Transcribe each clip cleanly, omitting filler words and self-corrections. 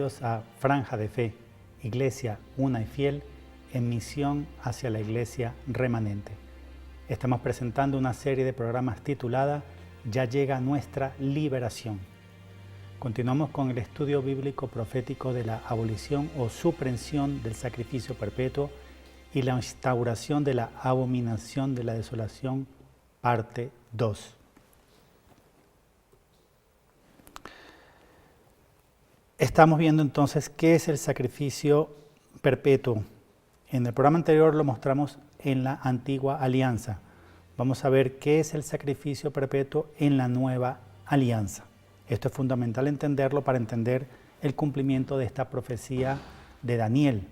Bienvenidos a Franja de Fe, Iglesia una y fiel, en misión hacia la Iglesia remanente. Estamos presentando una serie de programas titulada Ya llega nuestra liberación. Continuamos con el estudio bíblico profético de la abolición o supresión del sacrificio perpetuo y la instauración de la abominación de la desolación, parte 2. Estamos viendo entonces qué es el sacrificio perpetuo. En el programa anterior lo mostramos en la antigua alianza. Vamos a ver qué es el sacrificio perpetuo en la nueva alianza. Esto es fundamental entenderlo para entender el cumplimiento de esta profecía de Daniel.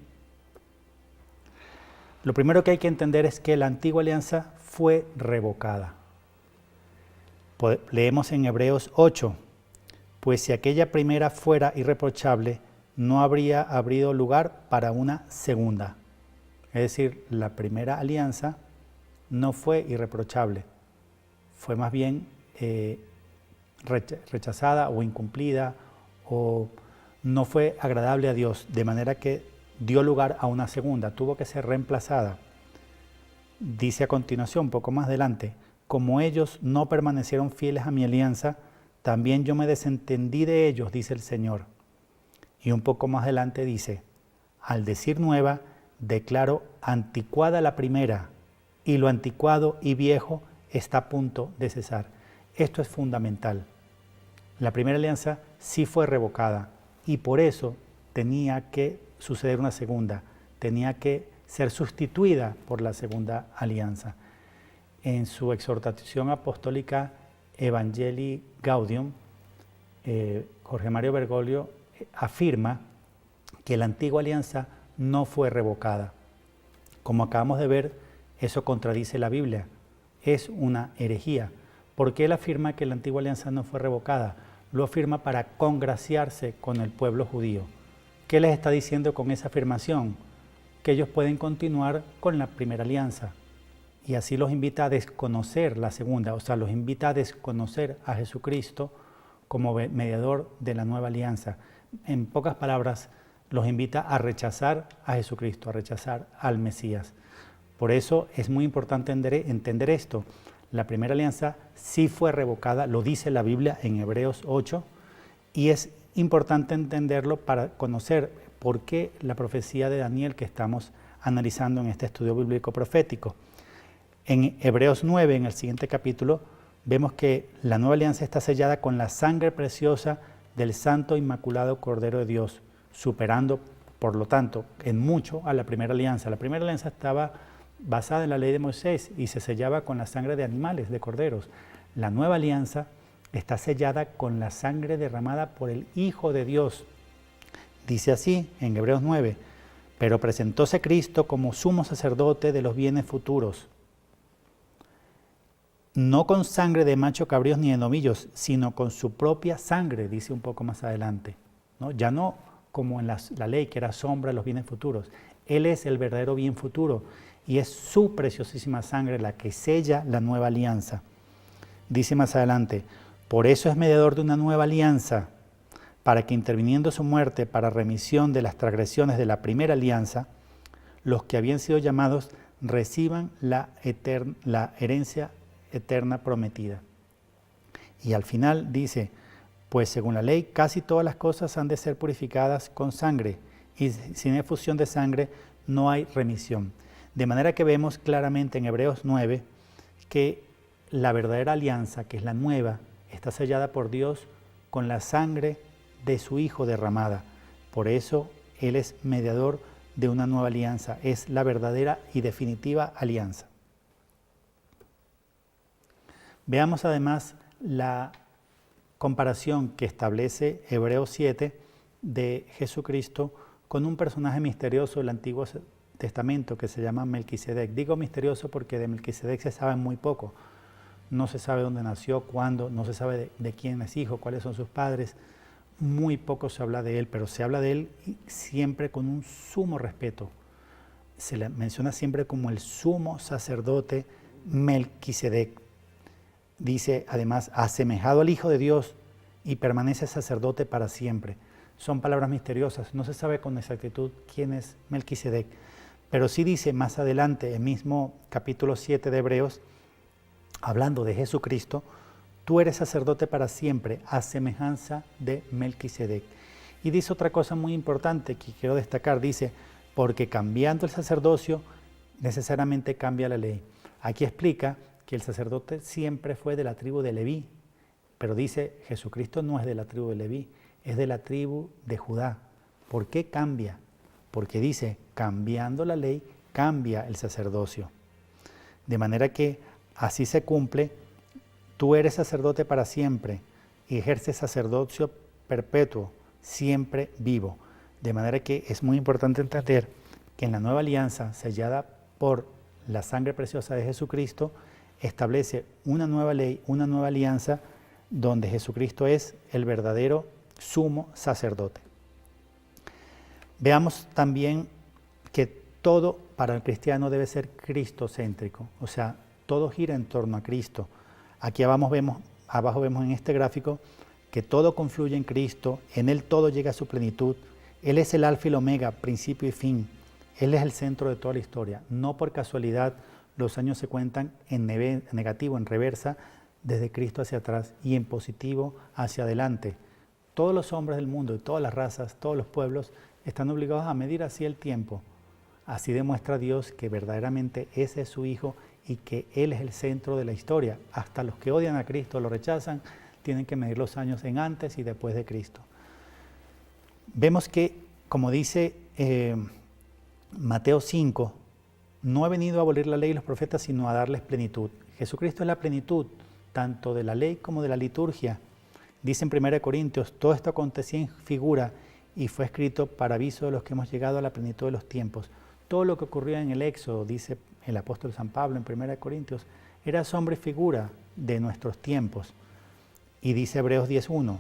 Lo primero que hay que entender es que la antigua alianza fue revocada. Leemos en Hebreos 8. Pues si aquella primera fuera irreprochable, no habría habido lugar para una segunda. Es decir, la primera alianza no fue irreprochable, fue más bien rechazada o incumplida, o no fue agradable a Dios, de manera que dio lugar a una segunda, tuvo que ser reemplazada. Dice a continuación, un poco más adelante, como ellos no permanecieron fieles a mi alianza, también yo me desentendí de ellos, dice el Señor. Y un poco más adelante dice, al decir nueva, declaro anticuada la primera, y lo anticuado y viejo está a punto de cesar. Esto es fundamental. La primera alianza sí fue revocada, y por eso tenía que suceder una segunda, tenía que ser sustituida por la segunda alianza. En su exhortación apostólica Evangelii Gaudium, Jorge Mario Bergoglio afirma que la antigua alianza no fue revocada. Como acabamos de ver, eso contradice la Biblia, es una herejía. ¿Por qué él afirma que la antigua alianza no fue revocada? Lo afirma para congraciarse con el pueblo judío. ¿Qué les está diciendo con esa afirmación? Que ellos pueden continuar con la primera alianza. Y así los invita a desconocer la segunda, o sea, los invita a desconocer a Jesucristo como mediador de la nueva alianza. En pocas palabras, los invita a rechazar a Jesucristo, a rechazar al Mesías. Por eso es muy importante entender esto. La primera alianza sí fue revocada, lo dice la Biblia en Hebreos 8, y es importante entenderlo para conocer por qué la profecía de Daniel que estamos analizando en este estudio bíblico profético. En Hebreos 9, en el siguiente capítulo, vemos que la nueva alianza está sellada con la sangre preciosa del Santo Inmaculado Cordero de Dios, superando, por lo tanto, en mucho a la primera alianza. La primera alianza estaba basada en la ley de Moisés y se sellaba con la sangre de animales, de corderos. La nueva alianza está sellada con la sangre derramada por el Hijo de Dios. Dice así en Hebreos 9, pero presentóse Cristo como sumo sacerdote de los bienes futuros, no con sangre de macho cabríos ni de novillos, sino con su propia sangre, dice un poco más adelante, ¿no? Ya no como en la ley que era sombra de los bienes futuros. Él es el verdadero bien futuro y es su preciosísima sangre la que sella la nueva alianza. Dice más adelante, por eso es mediador de una nueva alianza, para que interviniendo su muerte para remisión de las transgresiones de la primera alianza, los que habían sido llamados reciban la herencia eterna prometida. Y al final dice, pues según la ley casi todas las cosas han de ser purificadas con sangre, y sin efusión de sangre no hay remisión. De manera que vemos claramente en Hebreos 9 que la verdadera alianza, que es la nueva, está sellada por Dios con la sangre de su Hijo derramada. Por eso Él es mediador de una nueva alianza, es la verdadera y definitiva alianza. Veamos además la comparación que establece Hebreos 7 de Jesucristo con un personaje misterioso del Antiguo Testamento que se llama Melquisedec. Digo misterioso porque de Melquisedec se sabe muy poco. No se sabe dónde nació, cuándo, no se sabe de quién es hijo, cuáles son sus padres. Muy poco se habla de él, pero se habla de él siempre con un sumo respeto. Se le menciona siempre como el sumo sacerdote Melquisedec. Dice además, asemejado al Hijo de Dios y permanece sacerdote para siempre. son palabras misteriosas, no se sabe con exactitud quién es Melquisedec, pero sí dice más adelante, el mismo capítulo 7 de Hebreos, hablando de Jesucristo, tú eres sacerdote para siempre, a semejanza de Melquisedec. Y dice otra cosa muy importante que quiero destacar, dice, porque cambiando el sacerdocio, necesariamente cambia la ley. Aquí explica que el sacerdote siempre fue de la tribu de Leví, pero dice, Jesucristo no es de la tribu de Leví, es de la tribu de Judá. ¿Por qué cambia? Porque dice, cambiando la ley, cambia el sacerdocio. De manera que así se cumple, tú eres sacerdote para siempre y ejerces sacerdocio perpetuo, siempre vivo. De manera que es muy importante entender que en la nueva alianza sellada por la sangre preciosa de Jesucristo, establece una nueva ley, una nueva alianza, donde Jesucristo es el verdadero sumo sacerdote. Veamos también que todo para el cristiano debe ser cristocéntrico, o sea, todo gira en torno a Cristo. Aquí abajo vemos en este gráfico que todo confluye en Cristo, en Él todo llega a su plenitud, Él es el alfa y el omega, principio y fin, Él es el centro de toda la historia. No por casualidad los años se cuentan en negativo, en reversa, desde Cristo hacia atrás y en positivo hacia adelante. Todos los hombres del mundo y todas las razas, todos los pueblos están obligados a medir así el tiempo. Así demuestra Dios que verdaderamente ese es su Hijo y que Él es el centro de la historia. Hasta los que odian a Cristo, lo rechazan, tienen que medir los años en antes y después de Cristo. Vemos que, como dice Mateo 5, no he venido a abolir la ley y los profetas, sino a darles plenitud. Jesucristo es la plenitud, tanto de la ley como de la liturgia. Dice en 1 Corintios, todo esto acontecía en figura y fue escrito para aviso de los que hemos llegado a la plenitud de los tiempos. Todo lo que ocurría en el Éxodo, dice el apóstol San Pablo en 1 Corintios, era sombra y figura de nuestros tiempos. Y dice Hebreos 10:1,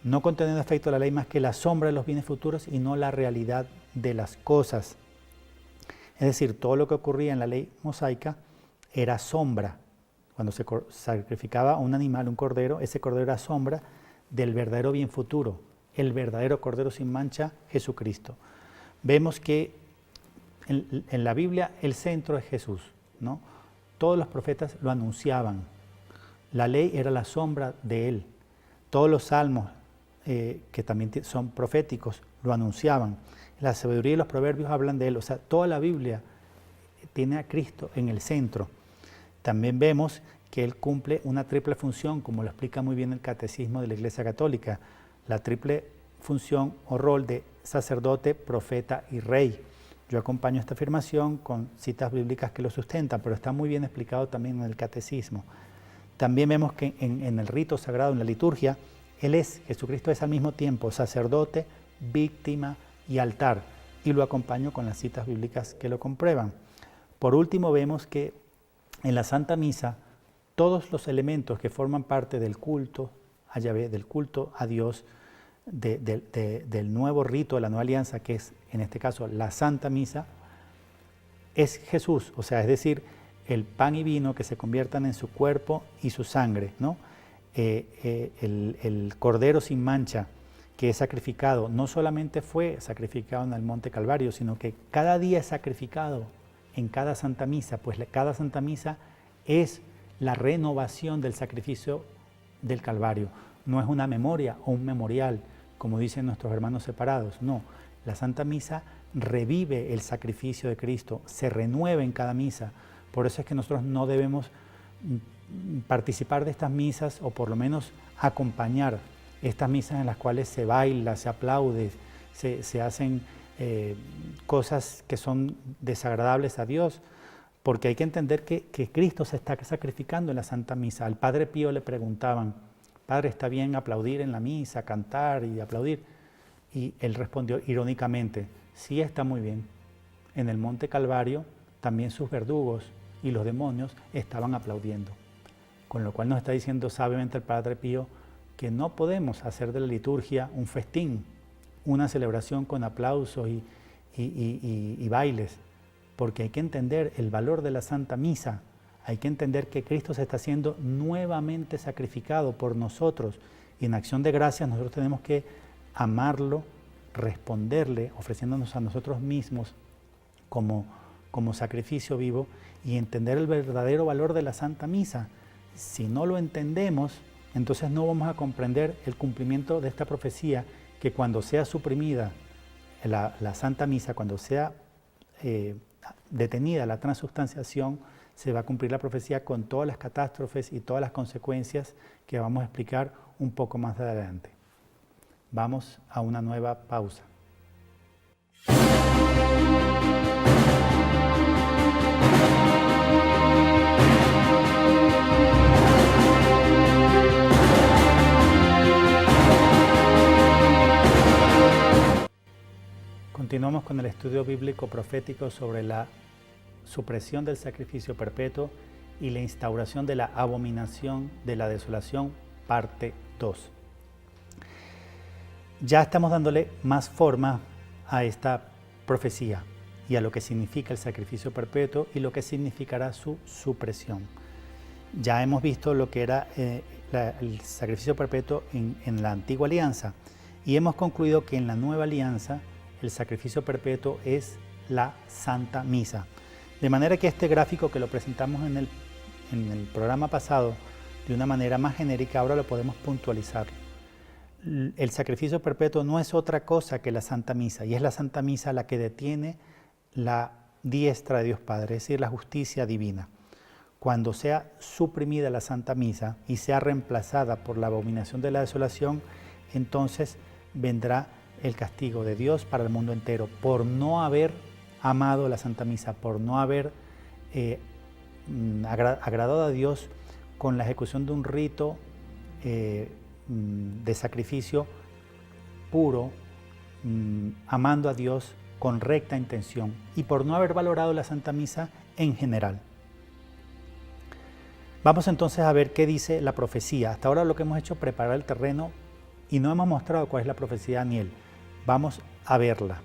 no conteniendo efecto la ley más que la sombra de los bienes futuros y no la realidad de las cosas. Es decir, todo lo que ocurría en la ley mosaica era sombra. Cuando se sacrificaba un animal, un cordero, ese cordero era sombra del verdadero bien futuro, el verdadero cordero sin mancha, Jesucristo. Vemos que en la Biblia el centro es Jesús, ¿no? Todos los profetas lo anunciaban. La ley era la sombra de Él. Todos los salmos, que también son proféticos, lo anunciaban. La sabiduría y los proverbios hablan de Él. O sea, toda la Biblia tiene a Cristo en el centro. También vemos que Él cumple una triple función, como lo explica muy bien el Catecismo de la Iglesia Católica. La triple función o rol de sacerdote, profeta y rey. Yo acompaño esta afirmación con citas bíblicas que lo sustentan, pero está muy bien explicado también en el Catecismo. También vemos que en el rito sagrado, en la liturgia, Jesucristo es al mismo tiempo sacerdote, víctima y altar, y lo acompaño con las citas bíblicas que lo comprueban. Por último, vemos que en la Santa Misa, todos los elementos que forman parte del culto a Yahvé, del culto a Dios, del nuevo rito de la nueva alianza, que es en este caso la Santa Misa, es Jesús, o sea, es decir, el pan y vino que se conviertan en su cuerpo y su sangre, ¿no? El cordero sin mancha que es sacrificado, no solamente fue sacrificado en el Monte Calvario, sino que cada día es sacrificado en cada Santa Misa, pues cada Santa Misa es la renovación del sacrificio del Calvario. No es una memoria o un memorial, como dicen nuestros hermanos separados, no. La Santa Misa revive el sacrificio de Cristo, se renueva en cada misa. Por eso es que nosotros no debemos participar de estas misas, o por lo menos acompañar estas misas en las cuales se baila, se aplaude, se hacen cosas que son desagradables a Dios, porque hay que entender que Cristo se está sacrificando en la Santa Misa. Al Padre Pío le preguntaban, Padre, ¿está bien aplaudir en la misa, cantar y aplaudir? Y él respondió irónicamente, sí, está muy bien. En el Monte Calvario también sus verdugos y los demonios estaban aplaudiendo. Con lo cual nos está diciendo sabiamente el Padre Pío que no podemos hacer de la liturgia un festín, una celebración con aplausos y bailes, porque hay que entender el valor de la Santa Misa, hay que entender que Cristo se está haciendo nuevamente sacrificado por nosotros, y en acción de gracias nosotros tenemos que amarlo, responderle, ofreciéndonos a nosotros mismos como, como sacrificio vivo y entender el verdadero valor de la Santa Misa. Si no lo entendemos, entonces no vamos a comprender el cumplimiento de esta profecía, que cuando sea suprimida la Santa Misa, cuando sea detenida la transubstanciación, se va a cumplir la profecía con todas las catástrofes y todas las consecuencias que vamos a explicar un poco más adelante. Vamos a una nueva pausa. Continuamos con el estudio bíblico profético sobre la supresión del sacrificio perpetuo y la instauración de la abominación de la desolación, parte 2. Ya estamos dándole más forma a esta profecía y a lo que significa el sacrificio perpetuo y lo que significará su supresión. Ya hemos visto lo que era el sacrificio perpetuo en la antigua alianza y hemos concluido que en la nueva alianza el sacrificio perpetuo es la Santa Misa. De manera que este gráfico que lo presentamos en el programa pasado de una manera más genérica, ahora lo podemos puntualizar. El sacrificio perpetuo no es otra cosa que la Santa Misa, y es la Santa Misa la que detiene la diestra de Dios Padre, es decir, la justicia divina. Cuando sea suprimida la Santa Misa y sea reemplazada por la abominación de la desolación, entonces vendrá el castigo de Dios para el mundo entero por no haber amado la Santa Misa, por no haber agradado a Dios con la ejecución de un rito de sacrificio puro, amando a Dios con recta intención, y por no haber valorado la Santa Misa en general. Vamos entonces a ver qué dice la profecía. Hasta ahora lo que hemos hecho es preparar el terreno y no hemos mostrado cuál es la profecía de Daniel. Vamos a verla.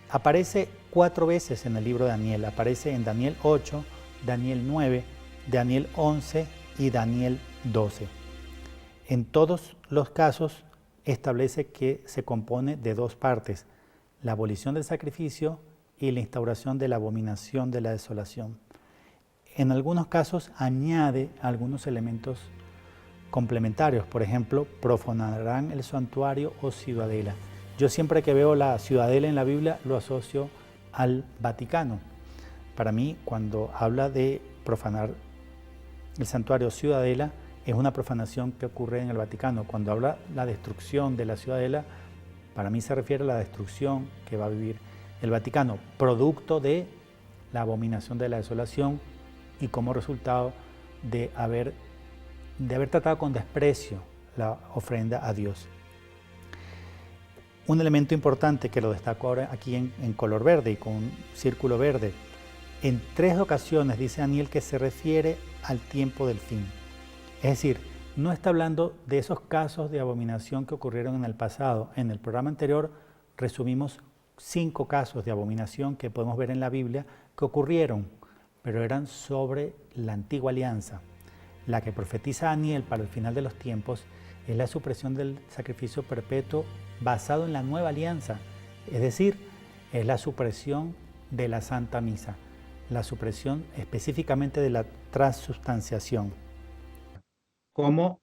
Aparece 4 veces en el libro de Daniel. Aparece en Daniel 8, Daniel 9, Daniel 11 y Daniel 12. En todos los casos establece que se compone de 2 partes: la abolición del sacrificio y la instauración de la abominación de la desolación. En algunos casos añade algunos elementos complementarios, por ejemplo, profanarán el santuario o ciudadela. Yo siempre que veo la ciudadela en la Biblia lo asocio al Vaticano. Para mí, cuando habla de profanar el santuario o ciudadela, es una profanación que ocurre en el Vaticano. Cuando habla la destrucción de la ciudadela, para mí se refiere a la destrucción que va a vivir el Vaticano, producto de la abominación de la desolación y como resultado de haber tratado con desprecio la ofrenda a Dios. Un elemento importante que lo destaco ahora aquí en color verde y con un círculo verde: en 3 ocasiones dice Daniel que se refiere al tiempo del fin. Es decir, no está hablando de esos casos de abominación que ocurrieron en el pasado. En el programa anterior resumimos 5 casos de abominación que podemos ver en la Biblia que ocurrieron, pero eran sobre la antigua alianza. La que profetiza Daniel para el final de los tiempos es la supresión del sacrificio perpetuo basado en la nueva alianza, es decir, es la supresión de la Santa Misa, la supresión específicamente de la transubstanciación. ¿Cómo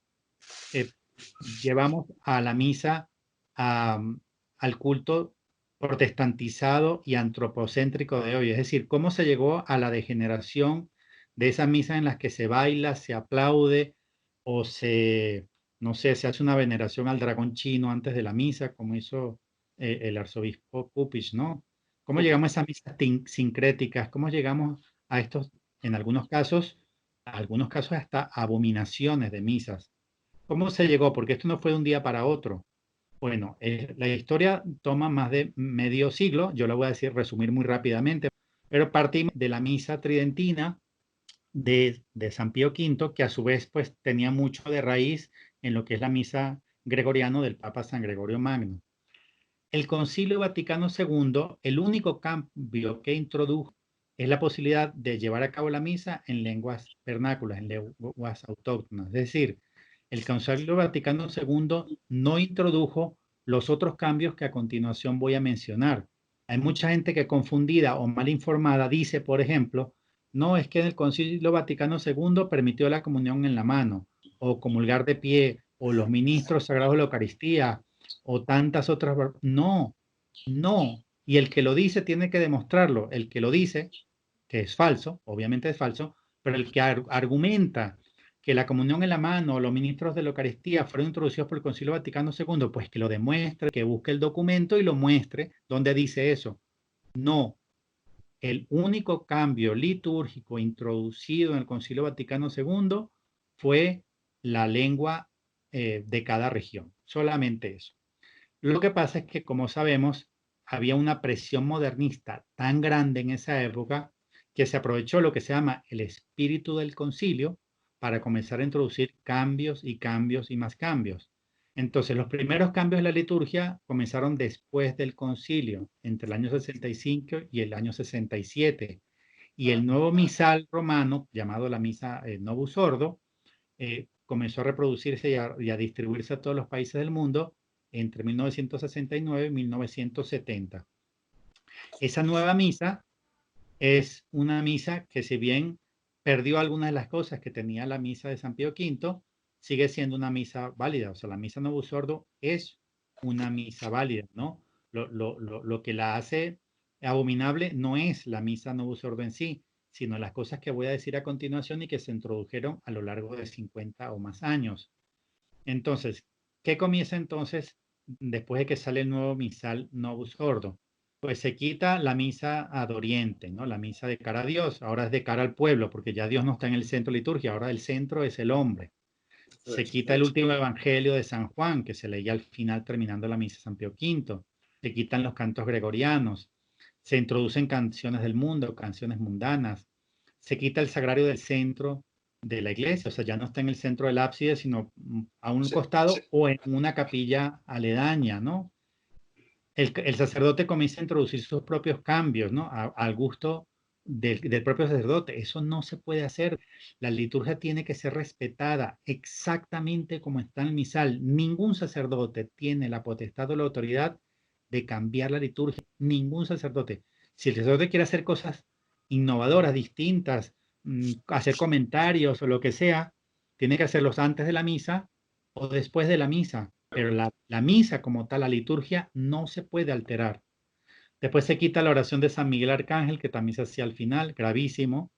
llevamos a la misa al culto protestantizado y antropocéntrico de hoy? Es decir, ¿cómo se llegó a la degeneración de esas misas en las que se baila, se aplaude o no sé, se hace una veneración al dragón chino antes de la misa, como hizo el arzobispo Kupich, ¿no? ¿Cómo llegamos a esas misas sincréticas? ¿Cómo llegamos a estos, en algunos casos hasta abominaciones de misas? ¿Cómo se llegó? Porque esto no fue de un día para otro. Bueno, la historia toma más de medio siglo, yo la voy a decir, resumir muy rápidamente, pero partimos de la misa tridentina de San Pío V, que a su vez pues tenía mucho de raíz en lo que es la misa gregoriana del Papa San Gregorio Magno. El Concilio Vaticano II, el único cambio que introdujo es la posibilidad de llevar a cabo la misa en lenguas vernáculas, en lenguas autóctonas. Es decir, el Concilio Vaticano II no introdujo los otros cambios que a continuación voy a mencionar. Hay mucha gente que confundida o mal informada dice, por ejemplo, no, es que en el Concilio Vaticano II permitió la comunión en la mano, o comulgar de pie, o los ministros sagrados de la Eucaristía, o tantas otras. No, no. Y el que lo dice tiene que demostrarlo. El que lo dice, que es falso, obviamente es falso, pero el que argumenta que la comunión en la mano o los ministros de la Eucaristía fueron introducidos por el Concilio Vaticano II, pues que lo demuestre, que busque el documento y lo muestre donde dice eso. No, el único cambio litúrgico introducido en el Concilio Vaticano II fue la lengua de cada región, solamente eso. Lo que pasa es que, como sabemos, había una presión modernista tan grande en esa época que se aprovechó lo que se llama el espíritu del concilio para comenzar a introducir cambios y cambios y más cambios. Entonces, los primeros cambios de la liturgia comenzaron después del concilio, entre el año 65 y el año 67. Y el nuevo misal romano, llamado la misa Novus Ordo, comenzó a reproducirse y a distribuirse a todos los países del mundo entre 1969 y 1970. Esa nueva misa es una misa que, si bien perdió algunas de las cosas que tenía la misa de San Pío V, sigue siendo una misa válida. O sea, la misa Novus Ordo es una misa válida, ¿no? Lo que la hace abominable no es la misa Novus Ordo en sí, sino las cosas que voy a decir a continuación y que se introdujeron a lo largo de 50 o más años. Entonces, ¿qué comienza entonces después de que sale el nuevo misal Novus Ordo? Pues se quita la misa ad oriente, ¿no? La misa de cara a Dios, ahora es de cara al pueblo, porque ya Dios no está en el centro de liturgia, ahora el centro es el hombre. Se quita el último evangelio de San Juan, que se leía al final terminando la misa de San Pío V. Se quitan los cantos gregorianos. Se introducen canciones del mundo, canciones mundanas. Se quita el sagrario del centro de la iglesia, o sea, ya no está en el centro del ábside, sino a un costado o en una capilla aledaña, ¿no? El sacerdote comienza a introducir sus propios cambios, ¿no? Al gusto del propio sacerdote. Eso no se puede hacer. La liturgia tiene que ser respetada exactamente como está en el misal. Ningún sacerdote tiene la potestad o la autoridad de cambiar la liturgia. Ningún sacerdote. Si el sacerdote quiere hacer cosas innovadoras, distintas, hacer comentarios o lo que sea, tiene que hacerlos antes de la misa o después de la misa, pero la misa como tal, la liturgia, no se puede alterar. Después se quita la oración de San Miguel Arcángel, que también se hacía al final, gravísimo.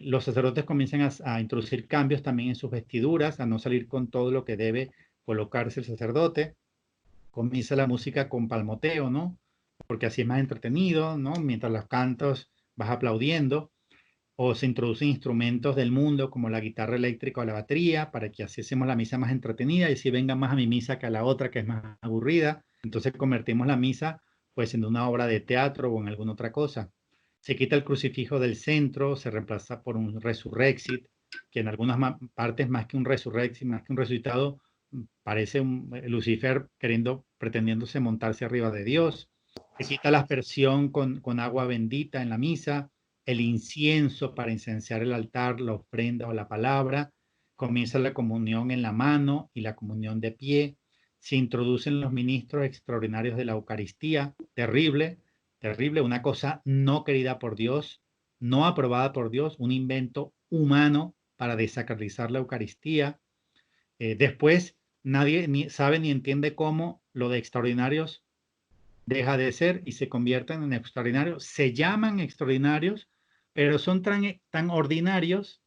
Los sacerdotes comienzan a introducir cambios también en sus vestiduras, a no salir con todo lo que debe colocarse el sacerdote. Comienza la música con palmoteo, ¿no? Porque así es más entretenido, ¿no? Mientras los cantos vas aplaudiendo, o se introducen instrumentos del mundo como la guitarra eléctrica o la batería para que así hacemos la misa más entretenida y así venga más a mi misa que a la otra que es más aburrida. Entonces convertimos la misa pues en una obra de teatro o en alguna otra cosa. Se quita el crucifijo del centro, se reemplaza por un resurrexit, que en algunas partes más que un resurrexit, más que un resucitado, parece un Lucifer pretendiéndose montarse arriba de Dios. Se quita la aspersión con agua bendita en la misa, el incienso para incenciar el altar, la ofrenda o la palabra. Comienza la comunión en la mano y la comunión de pie. Se introducen los ministros extraordinarios de la Eucaristía. Terrible, terrible, una cosa no querida por Dios, no aprobada por Dios, un invento humano para desacralizar la Eucaristía. Después, nadie sabe ni entiende cómo lo de extraordinarios deja de ser y se convierten en extraordinarios. Se llaman extraordinarios, pero son tan ordinarios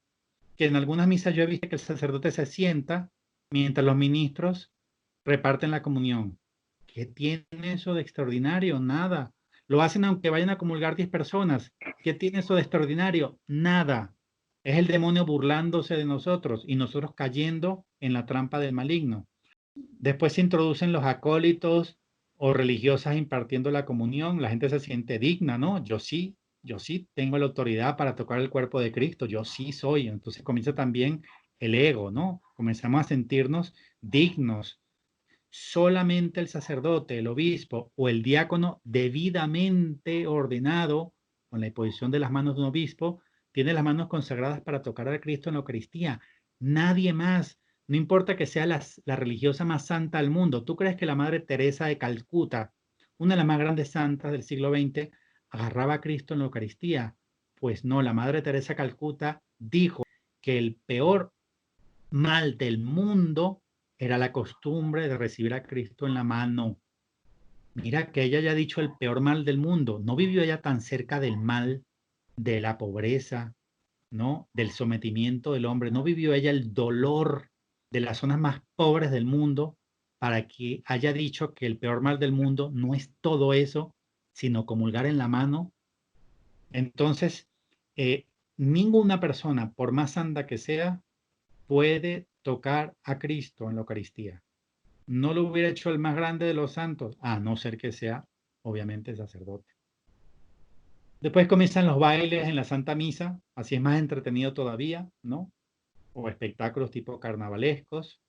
que en algunas misas yo he visto que el sacerdote se sienta mientras los ministros reparten la comunión. ¿Qué tiene eso de extraordinario? Nada. Lo hacen aunque vayan a comulgar 10 personas. ¿Qué tiene eso de extraordinario? Nada. Es el demonio burlándose de nosotros y nosotros cayendo en la trampa del maligno. Después se introducen los acólitos o religiosas impartiendo la comunión. La gente se siente digna, ¿no? Yo sí tengo la autoridad para tocar el cuerpo de Cristo, yo sí soy. Entonces comienza también el ego, ¿no? Comenzamos a sentirnos dignos. Solamente el sacerdote, el obispo o el diácono debidamente ordenado, con la imposición de las manos de un obispo, tiene las manos consagradas para tocar a Cristo en la Eucaristía. Nadie más. No importa que sea la religiosa más santa del mundo. ¿Tú crees que la Madre Teresa de Calcuta, una de las más grandes santas del siglo XX, agarraba a Cristo en la Eucaristía? Pues no, la Madre Teresa de Calcuta dijo que el peor mal del mundo era la costumbre de recibir a Cristo en la mano. Mira que ella ya ha dicho el peor mal del mundo. No vivió ella tan cerca del mal, de la pobreza, ¿no? Del sometimiento del hombre. No vivió ella el dolor de las zonas más pobres del mundo para que haya dicho que el peor mal del mundo no es todo eso, sino comulgar en la mano. Entonces, eh, ninguna persona, por más santa que sea, puede tocar a Cristo en la Eucaristía. No lo hubiera hecho el más grande de los santos, a no ser que sea, obviamente, sacerdote. Después comienzan los bailes en la Santa Misa, así es más entretenido todavía, ¿no? O espectáculos tipo carnavalescos.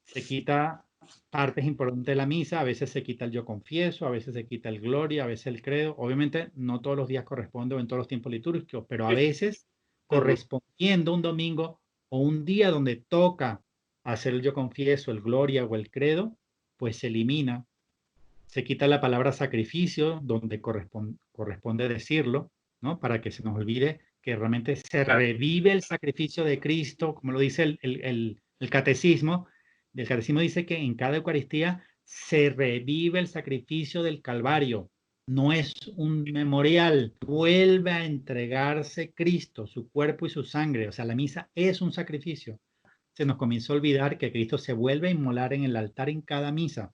Se quita partes importantes de la misa, a veces se quita el yo confieso, a veces se quita el gloria, a veces el credo. Obviamente no todos los días corresponde o en todos los tiempos litúrgicos, pero a veces correspondiendo un domingo o un día donde toca hacer el yo confieso, el gloria o el credo, pues se elimina. Se quita la palabra sacrificio, donde corresponde decirlo, ¿no? Para que se nos olvide que realmente se revive el sacrificio de Cristo, como lo dice el catecismo. El catecismo dice que en cada Eucaristía se revive el sacrificio del Calvario. No es un memorial, vuelve a entregarse Cristo, su cuerpo y su sangre. O sea, la misa es un sacrificio. Se nos comienza a olvidar que Cristo se vuelve a inmolar en el altar en cada misa.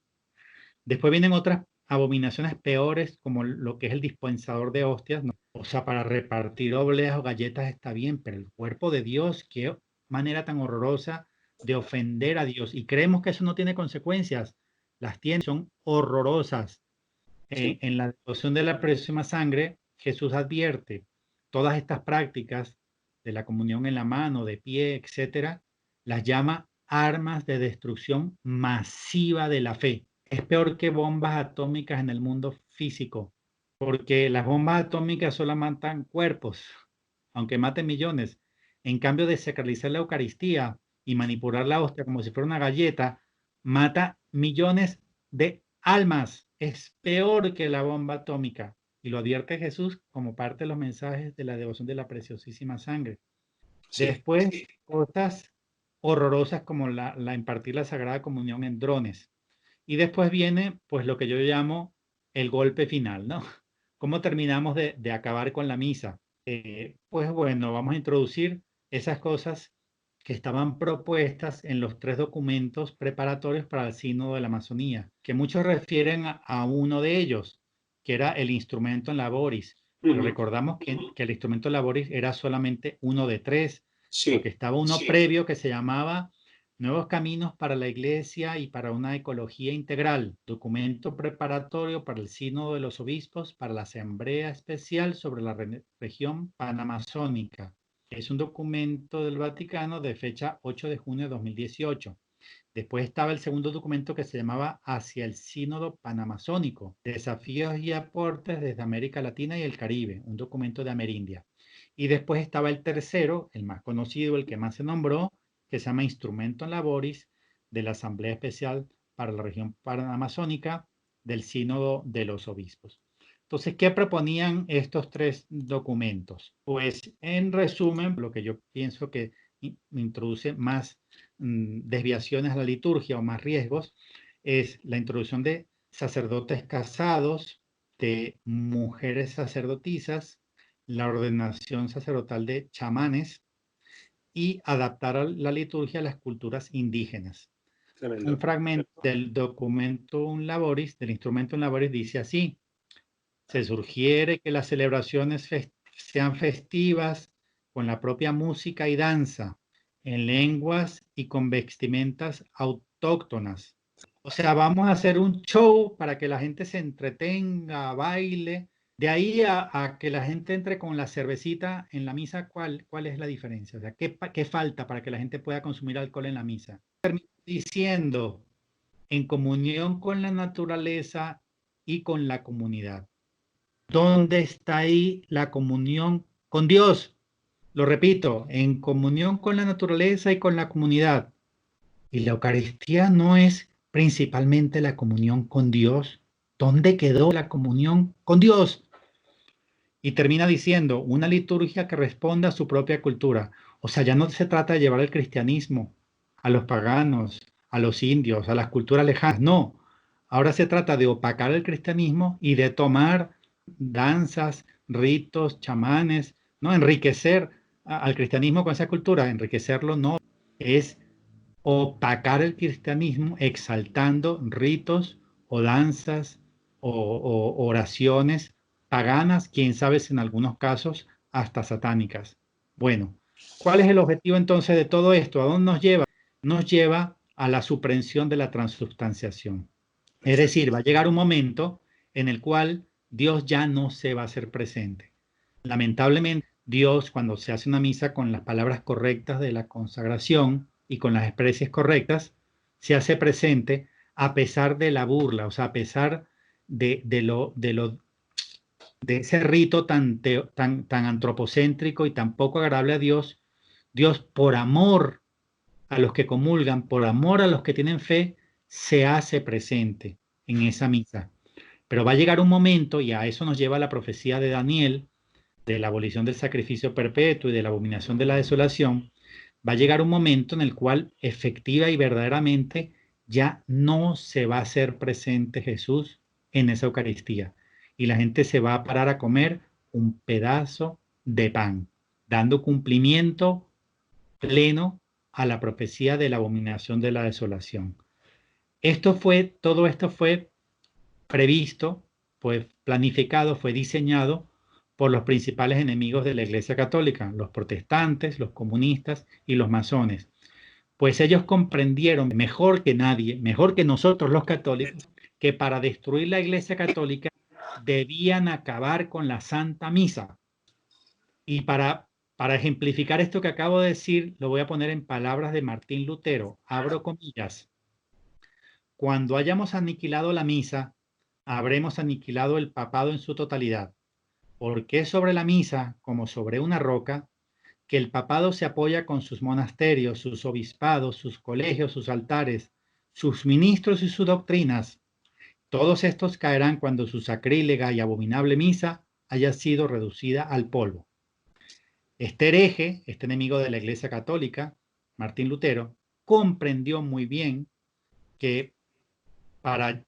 Después vienen otras abominaciones peores, como lo que es el dispensador de hostias, ¿no? O sea, para repartir obleas o galletas está bien, pero el cuerpo de Dios, qué manera tan horrorosa de ofender a Dios. Y creemos que eso no tiene consecuencias. Las tiene, son horrorosas. Sí. En la devoción de la preciosísima sangre, Jesús advierte todas estas prácticas de la comunión en la mano, de pie, etcétera, las llama armas de destrucción masiva de la fe. Es peor que bombas atómicas en el mundo físico, porque las bombas atómicas solo matan cuerpos, aunque maten millones. En cambio de sacralizar la Eucaristía y manipular la hostia como si fuera una galleta, mata millones de almas. Es peor que la bomba atómica. Y lo advierte Jesús como parte de los mensajes de la devoción de la preciosísima sangre. Sí. Después, cosas horrorosas como la impartir la Sagrada Comunión en drones. Y después viene, pues, lo que yo llamo el golpe final, ¿no? ¿Cómo terminamos de acabar con la misa? Pues bueno, vamos a introducir esas cosas que estaban propuestas en los 3 documentos preparatorios para el Sínodo de la Amazonía, que muchos refieren a uno de ellos, que era el Instrumento Laboris. Pero recordamos que el Instrumento Laboris era solamente uno de 3, porque Sí. estaba uno previo que se llamaba Nuevos Caminos para la Iglesia y para una Ecología Integral, documento preparatorio para el Sínodo de los Obispos para la Asamblea Especial sobre la región panamazónica. Es un documento del Vaticano de fecha 8 de junio de 2018. Después estaba el segundo documento que se llamaba Hacia el Sínodo Panamazónico, desafíos y aportes desde América Latina y el Caribe, un documento de Amerindia. Y después estaba el tercero, el más conocido, el que más se nombró, que se llama Instrumento Laboris de la Asamblea Especial para la región panamazónica del Sínodo de los Obispos. Entonces, ¿qué proponían estos 3 documentos? Pues, en resumen, lo que yo pienso que introduce más desviaciones a la liturgia o más riesgos es la introducción de sacerdotes casados, de mujeres sacerdotisas, la ordenación sacerdotal de chamanes y adaptar a la liturgia a las culturas indígenas. Tremendo. Un fragmento del documento Laboris, del instrumento Laboris, dice así: se sugiere que las celebraciones sean festivas con la propia música y danza, en lenguas y con vestimentas autóctonas. O sea, vamos a hacer un show para que la gente se entretenga, baile. De ahí a que la gente entre con la cervecita en la misa, ¿cuál es la diferencia? O sea, ¿qué falta para que la gente pueda consumir alcohol en la misa? Diciendo, en comunión con la naturaleza y con la comunidad. ¿Dónde está ahí la comunión con Dios? Lo repito, en comunión con la naturaleza y con la comunidad. Y la Eucaristía no es principalmente la comunión con Dios. ¿Dónde quedó la comunión con Dios? Y termina diciendo, una liturgia que responda a su propia cultura. O sea, ya no se trata de llevar el cristianismo a los paganos, a los indios, a las culturas lejanas. No, ahora se trata de opacar el cristianismo y de tomar danzas, ritos, chamanes, ¿no? Enriquecer al cristianismo con esa cultura. Enriquecerlo no, es opacar el cristianismo exaltando ritos o danzas o oraciones paganas, quién sabe si en algunos casos hasta satánicas. Bueno, ¿cuál es el objetivo entonces de todo esto? ¿A dónde nos lleva? Nos lleva a la suprensión de la transubstanciación. Es decir, va a llegar un momento en el cual Dios ya no se va a hacer presente. Lamentablemente, Dios, cuando se hace una misa con las palabras correctas de la consagración y con las especies correctas, se hace presente a pesar de la burla, o sea, a pesar de ese rito tan antropocéntrico y tan poco agradable a Dios. Dios, por amor a los que comulgan, por amor a los que tienen fe, se hace presente en esa misa. Pero va a llegar un momento, y a eso nos lleva la profecía de Daniel, de la abolición del sacrificio perpetuo y de la abominación de la desolación, va a llegar un momento en el cual efectiva y verdaderamente ya no se va a hacer presente Jesús en esa Eucaristía. Y la gente se va a parar a comer un pedazo de pan, dando cumplimiento pleno a la profecía de la abominación de la desolación. Todo esto fue previsto, fue planificado, fue diseñado por los principales enemigos de la Iglesia Católica, los protestantes, los comunistas y los masones. Pues ellos comprendieron mejor que nadie, mejor que nosotros los católicos, que para destruir la Iglesia Católica debían acabar con la Santa Misa. Y para ejemplificar esto que acabo de decir, lo voy a poner en palabras de Martín Lutero. Abro comillas. Cuando hayamos aniquilado la misa, habremos aniquilado el papado en su totalidad, porque es sobre la misa, como sobre una roca, que el papado se apoya con sus monasterios, sus obispados, sus colegios, sus altares, sus ministros y sus doctrinas. Todos estos caerán cuando su sacrílega y abominable misa haya sido reducida al polvo. Este hereje, este enemigo de la Iglesia Católica, Martín Lutero, comprendió muy bien que para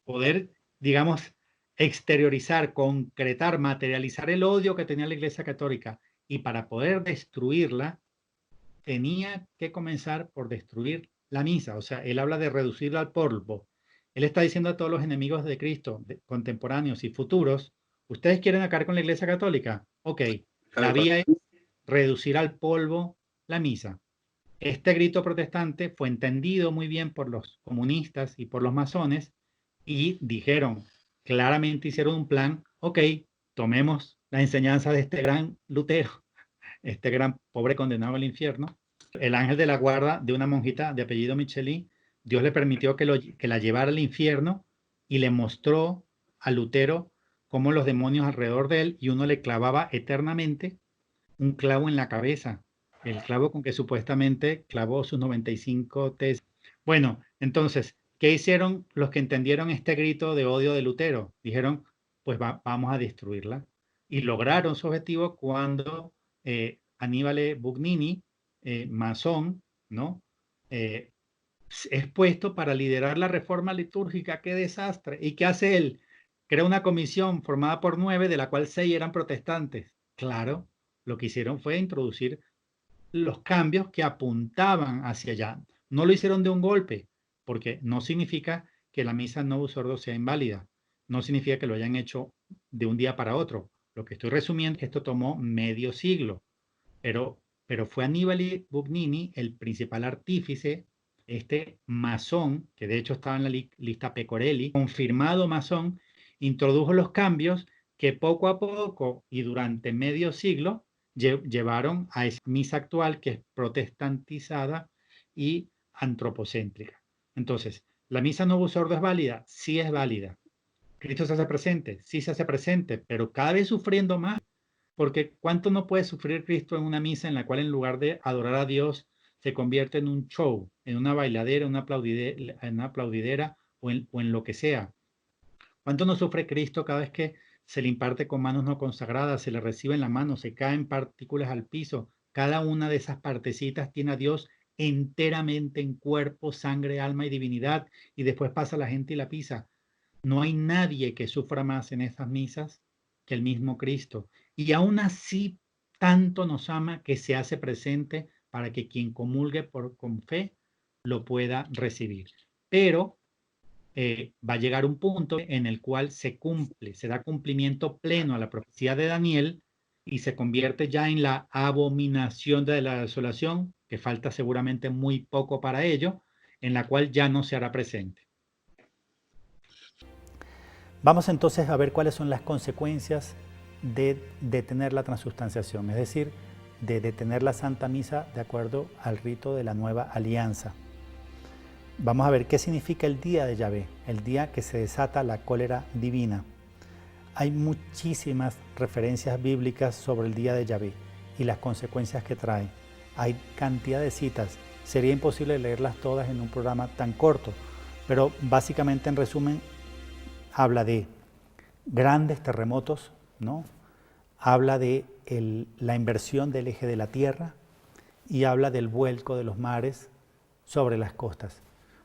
poder, digamos, exteriorizar, concretar, materializar el odio que tenía la Iglesia Católica y para poder destruirla, tenía que comenzar por destruir la misa. O sea, él habla de reducirla al polvo. Él está diciendo a todos los enemigos de Cristo, contemporáneos y futuros, ¿ustedes quieren acabar con la Iglesia Católica? Ok, la vía es reducir al polvo la misa. Este grito protestante fue entendido muy bien por los comunistas y por los masones y dijeron, claramente hicieron un plan, ok, tomemos la enseñanza de este gran Lutero, este gran pobre condenado al infierno, el ángel de la guarda de una monjita de apellido Michelin. Dios le permitió que la llevara al infierno y le mostró a Lutero cómo los demonios alrededor de él y uno le clavaba eternamente un clavo en la cabeza, el clavo con que supuestamente clavó sus 95 tesis. Bueno, entonces, ¿qué hicieron los que entendieron este grito de odio de Lutero? Dijeron, pues vamos a destruirla. Y lograron su objetivo cuando Aníbal Bugnini, masón, ¿no? Es puesto para liderar la reforma litúrgica. ¡Qué desastre! ¿Y qué hace él? Crea una comisión formada por 9, de la cual 6 eran protestantes. Claro, lo que hicieron fue introducir los cambios que apuntaban hacia allá. No lo hicieron de un golpe, porque no significa que la misa Novus Ordo sea inválida. No significa que lo hayan hecho de un día para otro. Lo que estoy resumiendo es que esto tomó medio siglo, pero fue Aníbal Bugnini el principal artífice, este masón, que de hecho estaba en la lista Pecorelli, confirmado masón, introdujo los cambios que poco a poco y durante medio siglo llevaron a esa misa actual que es protestantizada y antropocéntrica. Entonces, ¿la misa Novus Ordo es válida? Sí es válida. ¿Cristo se hace presente? Sí se hace presente, pero cada vez sufriendo más. Porque ¿cuánto no puede sufrir Cristo en una misa en la cual en lugar de adorar a Dios se convierte en un show, en una bailadera, en una aplaudidera o en lo que sea. ¿Cuánto no sufre Cristo cada vez que se le imparte con manos no consagradas, se le recibe en la mano, se caen partículas al piso? Cada una de esas partecitas tiene a Dios enteramente en cuerpo, sangre, alma y divinidad, y después pasa la gente y la pisa. No hay nadie que sufra más en esas misas que el mismo Cristo. Y aún así, tanto nos ama que se hace presente para que quien comulgue con fe lo pueda recibir. Pero va a llegar un punto en el cual se cumple, se da cumplimiento pleno a la profecía de Daniel y se convierte ya en la abominación de la desolación, que falta seguramente muy poco para ello, en la cual ya no se hará presente. Vamos entonces a ver cuáles son las consecuencias de detener la transustanciación, es decir, de detener la Santa Misa de acuerdo al rito de la Nueva Alianza. Vamos a ver qué significa el día de Yahvé, el día que se desata la cólera divina. Hay muchísimas referencias bíblicas sobre el día de Yahvé y las consecuencias que trae. Hay cantidad de citas. Sería imposible leerlas todas en un programa tan corto, pero básicamente en resumen habla de grandes terremotos, ¿no? Habla de la inversión del eje de la tierra y habla del vuelco de los mares sobre las costas.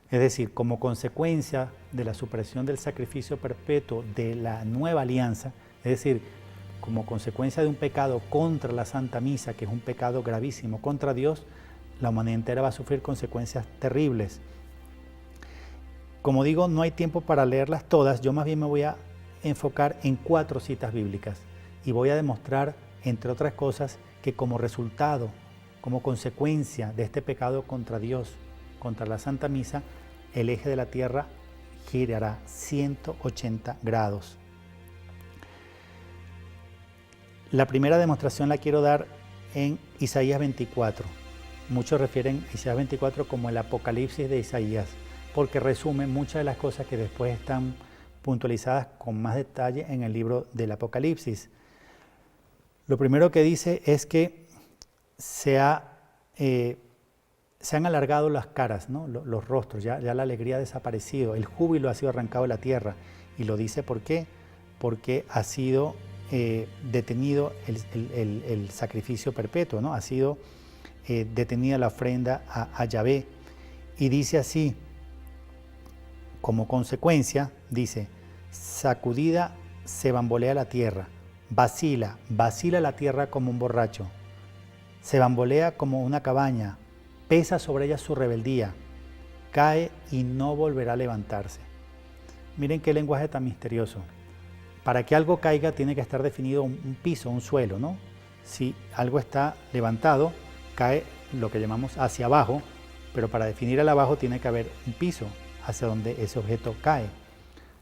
Es decir, como consecuencia de la supresión del sacrificio perpetuo de la nueva alianza, es decir, como consecuencia de un pecado contra la Santa Misa, que es un pecado gravísimo contra Dios, la humanidad entera va a sufrir consecuencias terribles. Como digo, no hay tiempo para leerlas todas, yo más bien me voy a enfocar en 4 citas bíblicas y voy a demostrar, entre otras cosas, que como resultado, como consecuencia de este pecado contra Dios, contra la Santa Misa, el eje de la tierra girará 180 grados. La primera demostración la quiero dar en Isaías 24. Muchos refieren a Isaías 24 como el Apocalipsis de Isaías, porque resume muchas de las cosas que después están puntualizadas con más detalle en el libro del Apocalipsis. Lo primero que dice es que se han alargado las caras, ¿no? Los rostros, ya la alegría ha desaparecido, el júbilo ha sido arrancado de la tierra. Y lo dice ¿por qué? Porque ha sido detenido el sacrificio perpetuo, ¿no? Ha sido detenida la ofrenda a Yahvé. Y dice así, como consecuencia, dice, sacudida se bambolea la tierra, vacila la tierra como un borracho, se bambolea como una cabaña, pesa sobre ella su rebeldía, cae y no volverá a levantarse. Miren qué lenguaje tan misterioso. Para que algo caiga tiene que estar definido un piso, un suelo, ¿no? Si algo está levantado, cae lo que llamamos hacia abajo, pero para definir el abajo tiene que haber un piso hacia donde ese objeto cae.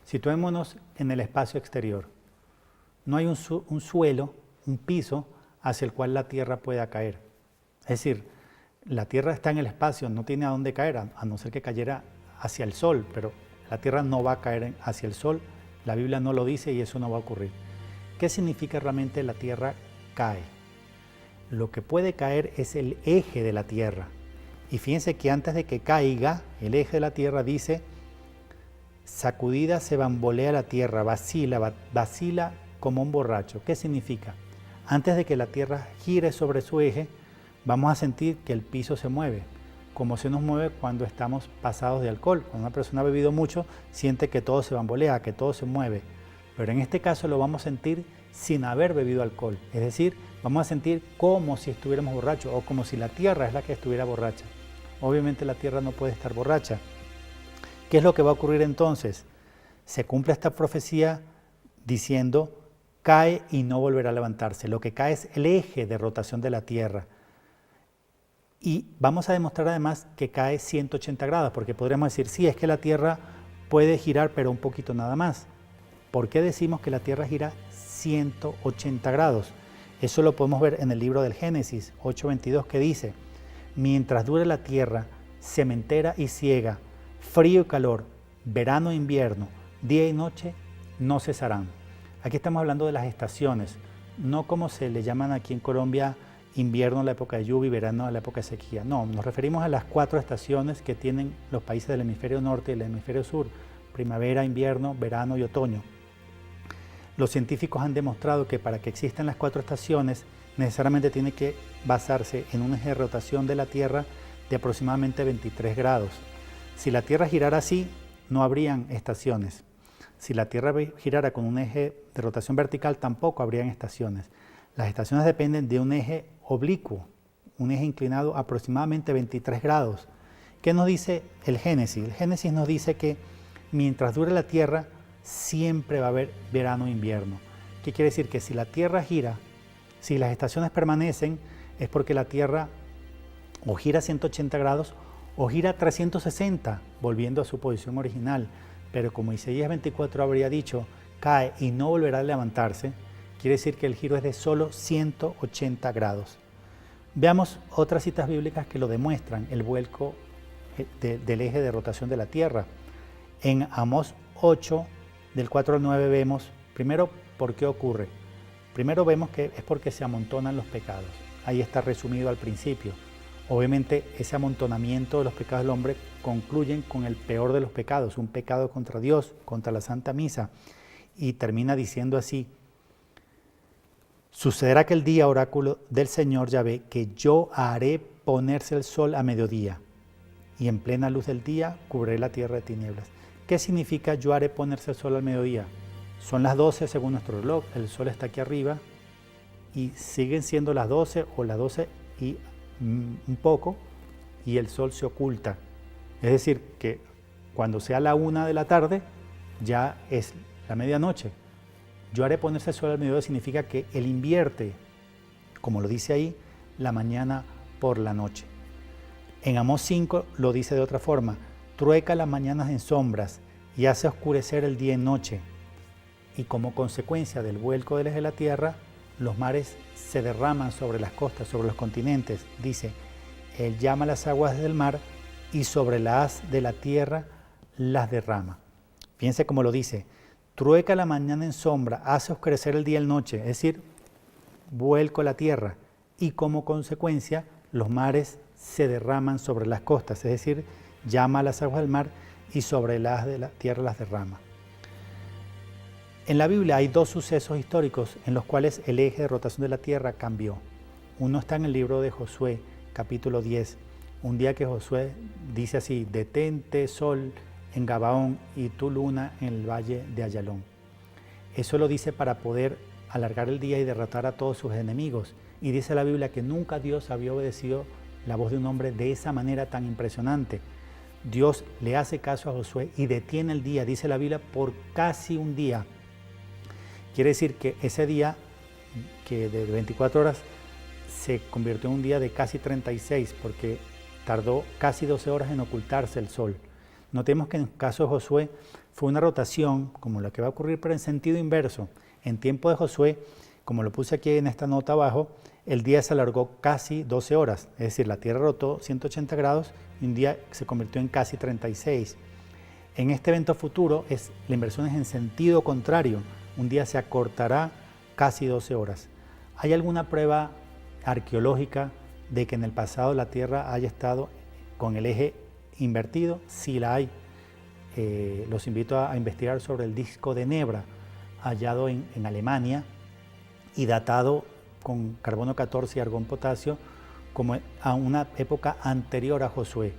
Situémonos en el espacio exterior. No hay un suelo, un piso hacia el cual la tierra pueda caer. Es decir, la tierra está en el espacio, no tiene a dónde caer, a no ser que cayera hacia el sol, pero la tierra no va a caer hacia el sol, la Biblia no lo dice y eso no va a ocurrir. ¿Qué significa realmente la tierra cae? Lo que puede caer es el eje de la tierra. Y fíjense que antes de que caiga, el eje de la tierra dice, sacudida se bambolea la tierra, vacila como un borracho. ¿Qué significa? Antes de que la tierra gire sobre su eje, vamos a sentir que el piso se mueve, como se nos mueve cuando estamos pasados de alcohol. Cuando una persona ha bebido mucho, siente que todo se bambolea, que todo se mueve. Pero en este caso lo vamos a sentir sin haber bebido alcohol. Es decir, vamos a sentir como si estuviéramos borrachos o como si la tierra es la que estuviera borracha. Obviamente la tierra no puede estar borracha. ¿Qué es lo que va a ocurrir entonces? Se cumple esta profecía diciendo, cae y no volverá a levantarse. Lo que cae es el eje de rotación de la tierra. Y vamos a demostrar además que cae 180 grados, porque podríamos decir, sí, es que la tierra puede girar, pero un poquito nada más. ¿Por qué decimos que la tierra gira 180 grados? Eso lo podemos ver en el libro del Génesis 8:22, que dice, mientras dure la tierra, sementera y siega, frío y calor, verano e invierno, día y noche, no cesarán. Aquí estamos hablando de las estaciones, no como se le llaman aquí en Colombia invierno la época de lluvia y verano la época de sequía. No, nos referimos a las 4 estaciones que tienen los países del hemisferio norte y el hemisferio sur: primavera, invierno, verano y otoño. Los científicos han demostrado que para que existan las 4 estaciones necesariamente tiene que basarse en un eje de rotación de la Tierra de aproximadamente 23 grados. Si la Tierra girara así, no habrían estaciones. Si la Tierra girara con un eje de rotación vertical, tampoco habrían estaciones. Las estaciones dependen de un eje oblicuo, un eje inclinado aproximadamente 23 grados. ¿Qué nos dice el Génesis? El Génesis nos dice que mientras dure la Tierra, siempre va a haber verano e invierno. ¿Qué quiere decir? Que si la Tierra gira, si las estaciones permanecen, es porque la Tierra o gira 180 grados o gira 360, volviendo a su posición original. Pero como Isaías 24 habría dicho, cae y no volverá a levantarse, quiere decir que el giro es de solo 180 grados. Veamos otras citas bíblicas que lo demuestran, el vuelco del eje de rotación de la Tierra. En Amós 8, del 4 al 9 vemos, primero, ¿por qué ocurre? Primero vemos que es porque se amontonan los pecados. Ahí está resumido al principio. Obviamente ese amontonamiento de los pecados del hombre concluyen con el peor de los pecados, un pecado contra Dios, contra la Santa Misa. Y termina diciendo así: sucederá aquel día, oráculo del Señor Yahvé, que yo haré ponerse el sol a mediodía, y en plena luz del día cubriré la tierra de tinieblas. ¿Qué significa yo haré ponerse el sol al mediodía? Son las 12 según nuestro reloj, el sol está aquí arriba, y siguen siendo las 12 o las 12 y un poco, y el sol se oculta. Es decir, que cuando sea la 1 de la tarde, ya es la medianoche. Yo haré ponerse el sol al mediodía significa que él invierte, como lo dice ahí, la mañana por la noche. En Amós 5 lo dice de otra forma: trueca las mañanas en sombras y hace oscurecer el día en noche. Y como consecuencia del vuelco del eje de la Tierra, los mares se derraman sobre las costas, sobre los continentes. Dice, él llama las aguas del mar y sobre la haz de la tierra las derrama. Fíjense cómo lo dice: trueca la mañana en sombra, hace oscurecer el día en noche, es decir, vuelco la tierra, y como consecuencia los mares se derraman sobre las costas, es decir, llama a las aguas del mar y sobre la haz de la tierra las derrama. En la Biblia hay 2 sucesos históricos en los cuales el eje de rotación de la tierra cambió. Uno está en el libro de Josué, capítulo 10, un día que Josué dice así: detente sol en Gabaón y tu luna en el valle de Ayalón. Eso lo dice para poder alargar el día y derrotar a todos sus enemigos. Y dice la Biblia que nunca Dios había obedecido la voz de un hombre de esa manera tan impresionante. Dios le hace caso a Josué y detiene el día, dice la Biblia, por casi un día. Quiere decir que ese día, que de 24 horas, se convirtió en un día de casi 36, porque tardó casi 12 horas en ocultarse el sol. Notemos que en el caso de Josué fue una rotación, como la que va a ocurrir, pero en sentido inverso. En tiempo de Josué, como lo puse aquí en esta nota abajo, el día se alargó casi 12 horas, es decir, la Tierra rotó 180 grados y un día se convirtió en casi 36. En este evento futuro, la inversión es en sentido contrario. Un día se acortará casi 12 horas. ¿Hay alguna prueba arqueológica de que en el pasado la Tierra haya estado con el eje invertido? Sí la hay. Los invito a investigar sobre el disco de Nebra, hallado en Alemania y datado con carbono 14 y argón potasio como a una época anterior a Josué.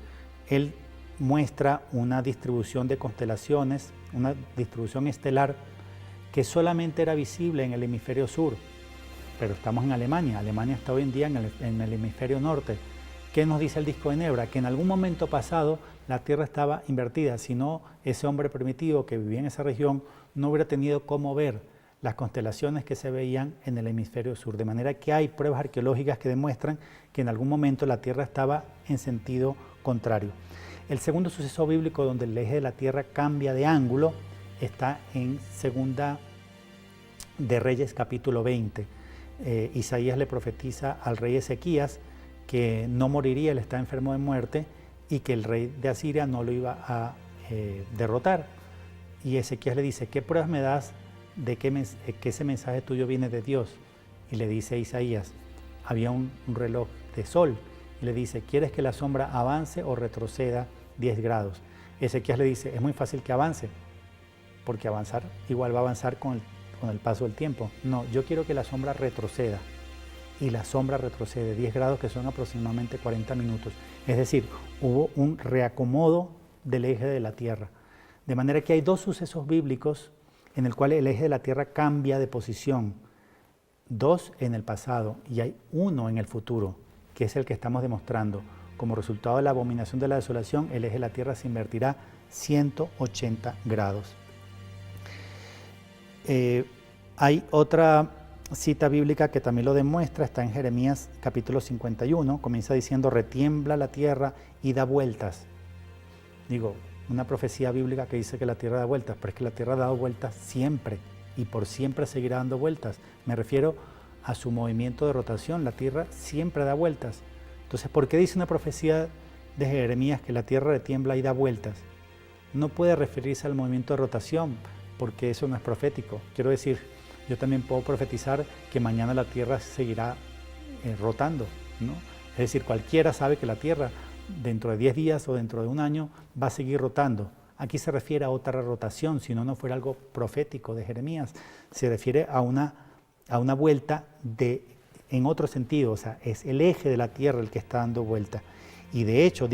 Él muestra una distribución de constelaciones, una distribución estelar que solamente era visible en el hemisferio sur, pero estamos en Alemania. Alemania está hoy en día en el hemisferio norte. ¿Qué nos dice el disco de Nebra? Que en algún momento pasado la Tierra estaba invertida, si no, ese hombre primitivo que vivía en esa región no hubiera tenido cómo ver las constelaciones que se veían en el hemisferio sur. De manera que hay pruebas arqueológicas que demuestran que en algún momento la Tierra estaba en sentido contrario. El segundo suceso bíblico donde el eje de la Tierra cambia de ángulo está en Segunda de Reyes, capítulo 20. Isaías le profetiza al rey Ezequías que no moriría, él está enfermo de muerte, y que el rey de Asiria no lo iba a derrotar. Y Ezequías le dice: ¿qué pruebas me das de que ese mensaje tuyo viene de Dios? Y le dice Isaías: había un reloj de sol y le dice, ¿quieres que la sombra avance o retroceda 10 grados? Ezequías le dice, es muy fácil que avance, porque avanzar igual va a avanzar con el paso del tiempo. No, yo quiero que la sombra retroceda. Y la sombra retrocede 10 grados, que son aproximadamente 40 minutos. Es decir, hubo un reacomodo del eje de la Tierra. De manera que hay dos sucesos bíblicos en el cual el eje de la Tierra cambia de posición. Dos en el pasado y hay uno en el futuro, que es el que estamos demostrando. Como resultado de la abominación de la desolación, el eje de la Tierra se invertirá 180 grados. Hay otra cita bíblica que también lo demuestra, está en Jeremías capítulo 51, comienza diciendo, retiembla la tierra y da vueltas. Digo, una profecía bíblica que dice que la tierra da vueltas, pero es que la tierra ha dado vueltas siempre y por siempre seguirá dando vueltas. Me refiero a su movimiento de rotación, la tierra siempre da vueltas. Entonces, ¿por qué dice una profecía de Jeremías que la tierra retiembla y da vueltas? No puede referirse al movimiento de rotación, porque eso no es profético. Quiero decir, yo también puedo profetizar que mañana la Tierra seguirá rotando, ¿no? Es decir, cualquiera sabe que la Tierra dentro de 10 días o dentro de un año va a seguir rotando. Aquí se refiere a otra rotación, si no fuera algo profético de Jeremías. Se refiere a una vuelta en otro sentido, o sea, es el eje de la Tierra el que está dando vuelta. Y de hecho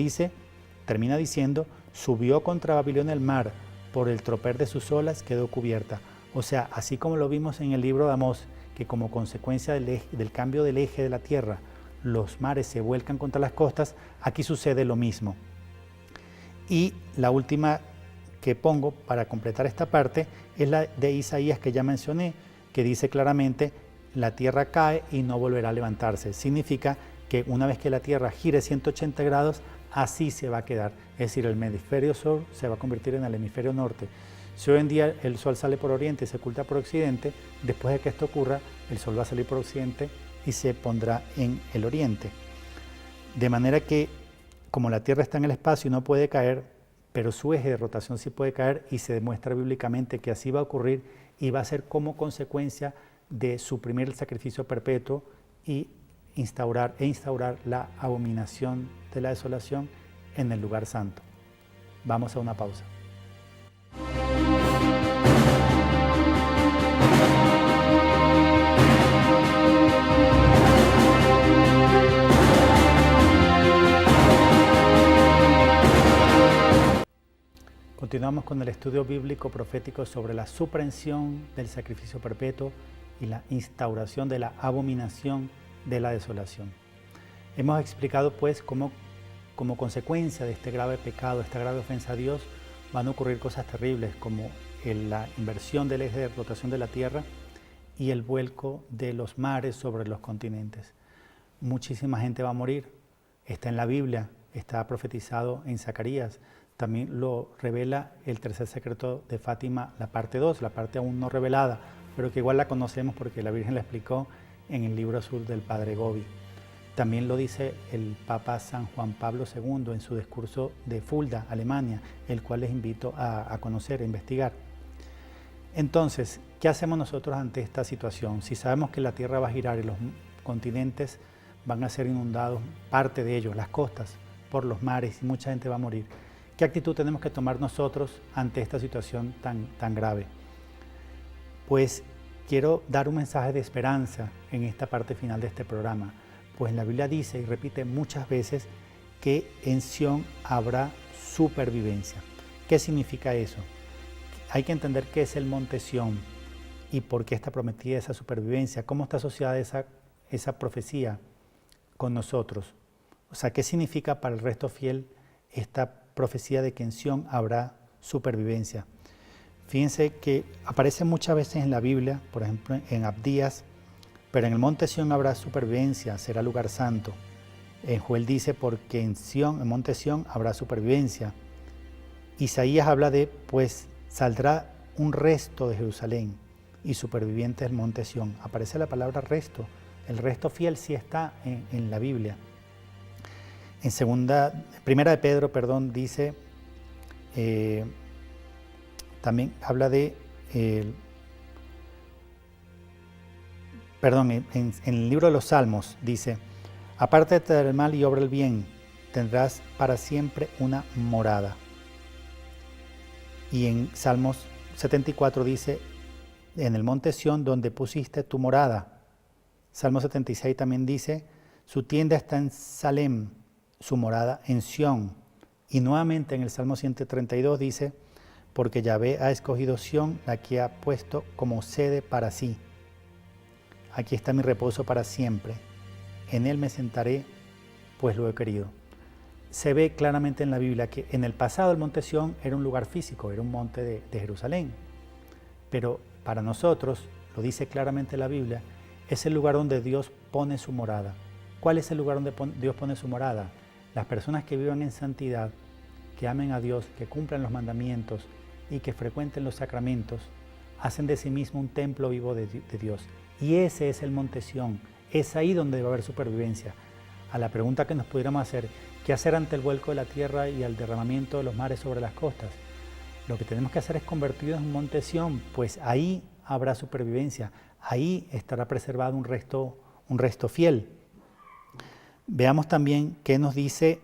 termina diciendo, subió contra Babilonia el mar, por el tropel de sus olas quedó cubierta. O sea, así como lo vimos en el libro de Amós, que como consecuencia del cambio del eje de la tierra, los mares se vuelcan contra las costas, aquí sucede lo mismo. Y la última que pongo para completar esta parte es la de Isaías que ya mencioné, que dice claramente, la tierra cae y no volverá a levantarse. Significa que una vez que la tierra gire 180 grados, así se va a quedar. Es decir, el hemisferio sur se va a convertir en el hemisferio norte. Si hoy en día el sol sale por oriente y se oculta por occidente, después de que esto ocurra, el sol va a salir por occidente y se pondrá en el oriente. De manera que, como la Tierra está en el espacio y no puede caer, pero su eje de rotación sí puede caer y se demuestra bíblicamente que así va a ocurrir y va a ser como consecuencia de suprimir el sacrificio perpetuo y instaurar la abominación de la desolación en el lugar santo. Vamos a una pausa. Continuamos con el estudio bíblico profético sobre la supresión del sacrificio perpetuo y la instauración de la abominación de la desolación. Hemos explicado pues cómo como consecuencia de este grave pecado, esta grave ofensa a Dios, van a ocurrir cosas terribles como la inversión del eje de rotación de la Tierra y el vuelco de los mares sobre los continentes. Muchísima gente va a morir, está en la Biblia, está profetizado en Zacarías, también lo revela el tercer secreto de Fátima, la parte 2, la parte aún no revelada, pero que igual la conocemos porque la Virgen la explicó en el libro azul del Padre Gobi. También lo dice el Papa San Juan Pablo II en su discurso de Fulda, Alemania, el cual les invito a conocer, a investigar. Entonces, ¿qué hacemos nosotros ante esta situación? Si sabemos que la Tierra va a girar y los continentes van a ser inundados, parte de ellos, las costas, por los mares y mucha gente va a morir, ¿qué actitud tenemos que tomar nosotros ante esta situación tan grave? Pues quiero dar un mensaje de esperanza en esta parte final de este programa. Pues la Biblia dice y repite muchas veces que en Sión habrá supervivencia. ¿Qué significa eso? Hay que entender qué es el monte Sión y por qué está prometida esa supervivencia, cómo está asociada esa profecía con nosotros. O sea, ¿qué significa para el resto fiel esta profecía de que en Sión habrá supervivencia? Fíjense que aparece muchas veces en la Biblia, por ejemplo en Abdías, pero en el monte Sión habrá supervivencia, será lugar santo. En Joel dice, porque en monte Sión habrá supervivencia. Isaías habla de, pues saldrá un resto de Jerusalén y supervivientes del monte Sión. Aparece la palabra resto. El resto fiel sí está en la Biblia. En primera de Pedro, dice, también habla de perdón, en el libro de los Salmos dice, apártate del mal y obra el bien, tendrás para siempre una morada. Y en Salmos 74 dice, en el monte Sión donde pusiste tu morada. Salmo 76 también dice, su tienda está en Salem, su morada en Sión. Y nuevamente en el Salmo 132 dice, porque Yahvé ha escogido Sión, la que ha puesto como sede para sí. Aquí está mi reposo para siempre. En él me sentaré, pues lo he querido. Se ve claramente en la Biblia que en el pasado el monte Sión era un lugar físico, era un monte de Jerusalén. Pero para nosotros, lo dice claramente la Biblia, es el lugar donde Dios pone su morada. ¿Cuál es el lugar donde Dios pone su morada? Las personas que vivan en santidad, que amen a Dios, que cumplan los mandamientos y que frecuenten los sacramentos, hacen de sí mismo un templo vivo de Dios. Y ese es el monte Sión, es ahí donde va a haber supervivencia. A la pregunta que nos pudiéramos hacer, ¿qué hacer ante el vuelco de la tierra y el derramamiento de los mares sobre las costas? Lo que tenemos que hacer es convertirnos en un monte Sión, pues ahí habrá supervivencia, ahí estará preservado un resto fiel. Veamos también qué nos dice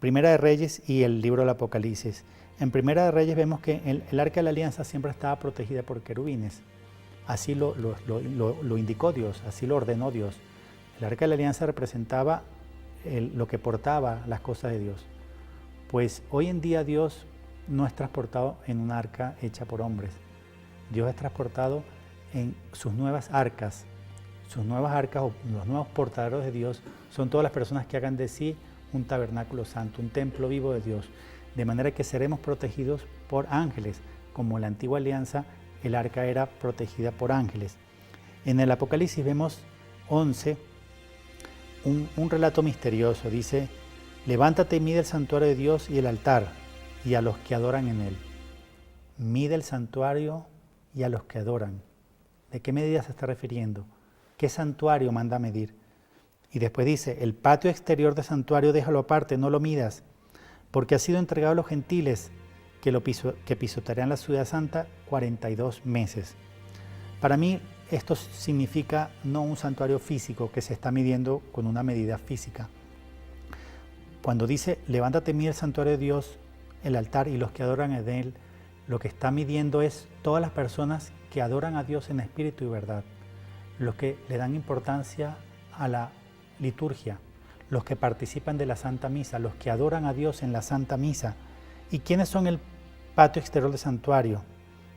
Primera de Reyes y el libro del Apocalipsis. En Primera de Reyes vemos que el Arca de la Alianza siempre estaba protegida por querubines. Así lo indicó Dios, así lo ordenó Dios. El Arca de la Alianza representaba lo que portaba las cosas de Dios. Pues hoy en día Dios no es transportado en un arca hecha por hombres. Dios es transportado en sus nuevas arcas. Sus nuevas arcas o los nuevos portadores de Dios son todas las personas que hagan de sí un tabernáculo santo, un templo vivo de Dios. De manera que seremos protegidos por ángeles. Como en la antigua alianza, el arca era protegida por ángeles. En el Apocalipsis vemos 11, un relato misterioso. Dice, levántate y mide el santuario de Dios y el altar, y a los que adoran en él. Mide el santuario y a los que adoran. ¿De qué medida se está refiriendo? ¿Qué santuario manda medir? Y después dice, el patio exterior del santuario déjalo aparte, no lo midas, porque ha sido entregado a los gentiles que pisotearán la ciudad santa 42 meses. Para mí esto significa no un santuario físico que se está midiendo con una medida física. Cuando dice, levántate, mide el santuario de Dios, el altar y los que adoran en él, lo que está midiendo es todas las personas que adoran a Dios en espíritu y verdad, los que le dan importancia a la liturgia, los que participan de la Santa Misa, los que adoran a Dios en la Santa Misa. ¿Y quiénes son el patio exterior del santuario?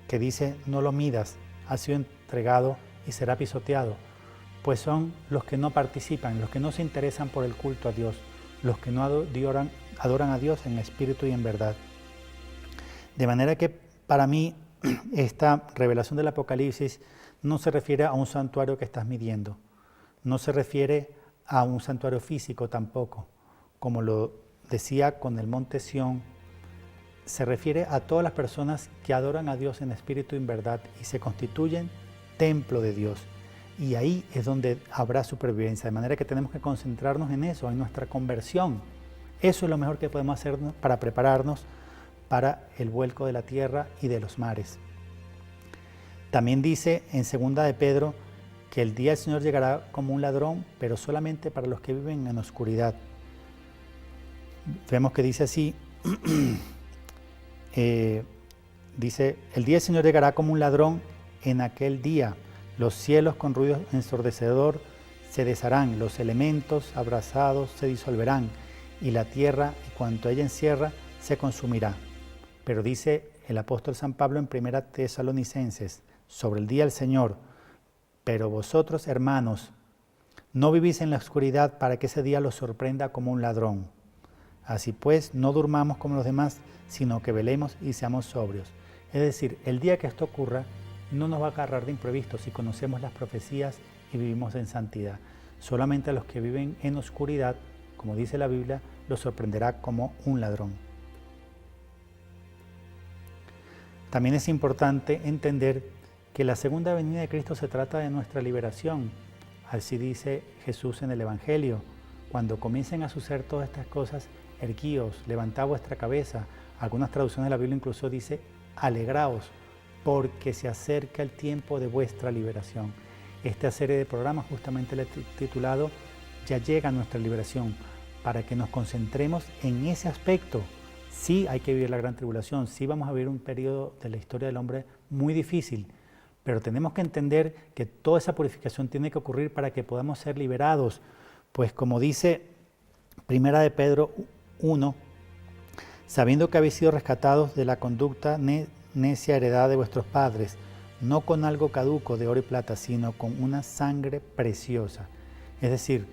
Que dice, no lo midas, ha sido entregado y será pisoteado. Pues son los que no participan, los que no se interesan por el culto a Dios, los que no adoran a Dios en espíritu y en verdad. De manera que para mí esta revelación del Apocalipsis no se refiere a un santuario que estás midiendo, no se refiere a un santuario físico tampoco, como lo decía con el monte Sión, se refiere a todas las personas que adoran a Dios en espíritu y en verdad y se constituyen templo de Dios. Y ahí es donde habrá supervivencia, de manera que tenemos que concentrarnos en eso, en nuestra conversión. Eso es lo mejor que podemos hacer para prepararnos para el vuelco de la tierra y de los mares. También dice en 2 de Pedro que el día del Señor llegará como un ladrón, pero solamente para los que viven en oscuridad. Vemos que dice así, dice, el día del Señor llegará como un ladrón en aquel día. Los cielos con ruido ensordecedor se desharán, los elementos abrasados se disolverán, y la tierra y cuanto ella encierra se consumirá. Pero dice el apóstol San Pablo en 1 Tesalonicenses, sobre el día del Señor, pero vosotros, hermanos, no vivís en la oscuridad para que ese día los sorprenda como un ladrón. Así pues, no durmamos como los demás, sino que velemos y seamos sobrios. Es decir, el día que esto ocurra, no nos va a agarrar de imprevisto si conocemos las profecías y vivimos en santidad. Solamente a los que viven en oscuridad, como dice la Biblia, los sorprenderá como un ladrón. También es importante entender que la segunda venida de Cristo se trata de nuestra liberación. Así dice Jesús en el Evangelio. Cuando comiencen a suceder todas estas cosas, erguíos, levantad vuestra cabeza. Algunas traducciones de la Biblia incluso dice, alegraos, porque se acerca el tiempo de vuestra liberación. Esta serie de programas justamente le he titulado Ya llega nuestra liberación, para que nos concentremos en ese aspecto. Sí hay que vivir la gran tribulación, sí vamos a vivir un periodo de la historia del hombre muy difícil, pero tenemos que entender que toda esa purificación tiene que ocurrir para que podamos ser liberados, pues como dice Primera de Pedro 1, sabiendo que habéis sido rescatados de la conducta necia heredada de vuestros padres, no con algo caduco de oro y plata, sino con una sangre preciosa. Es decir,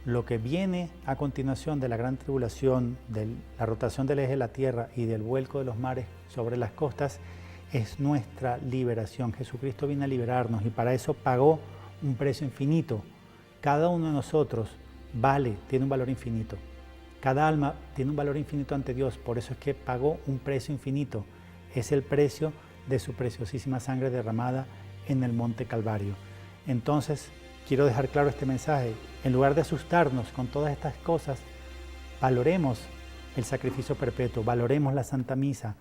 lo que viene a continuación de la gran tribulación, de la rotación del eje de la tierra y del vuelco de los mares sobre las costas, es nuestra liberación. Jesucristo viene a liberarnos y para eso pagó un precio infinito. Cada uno de nosotros tiene un valor infinito. Cada alma tiene un valor infinito ante Dios, por eso es que pagó un precio infinito. Es el precio de su preciosísima sangre derramada en el monte Calvario. Entonces, quiero dejar claro este mensaje. En lugar de asustarnos con todas estas cosas, valoremos el sacrificio perpetuo, valoremos la Santa Misa,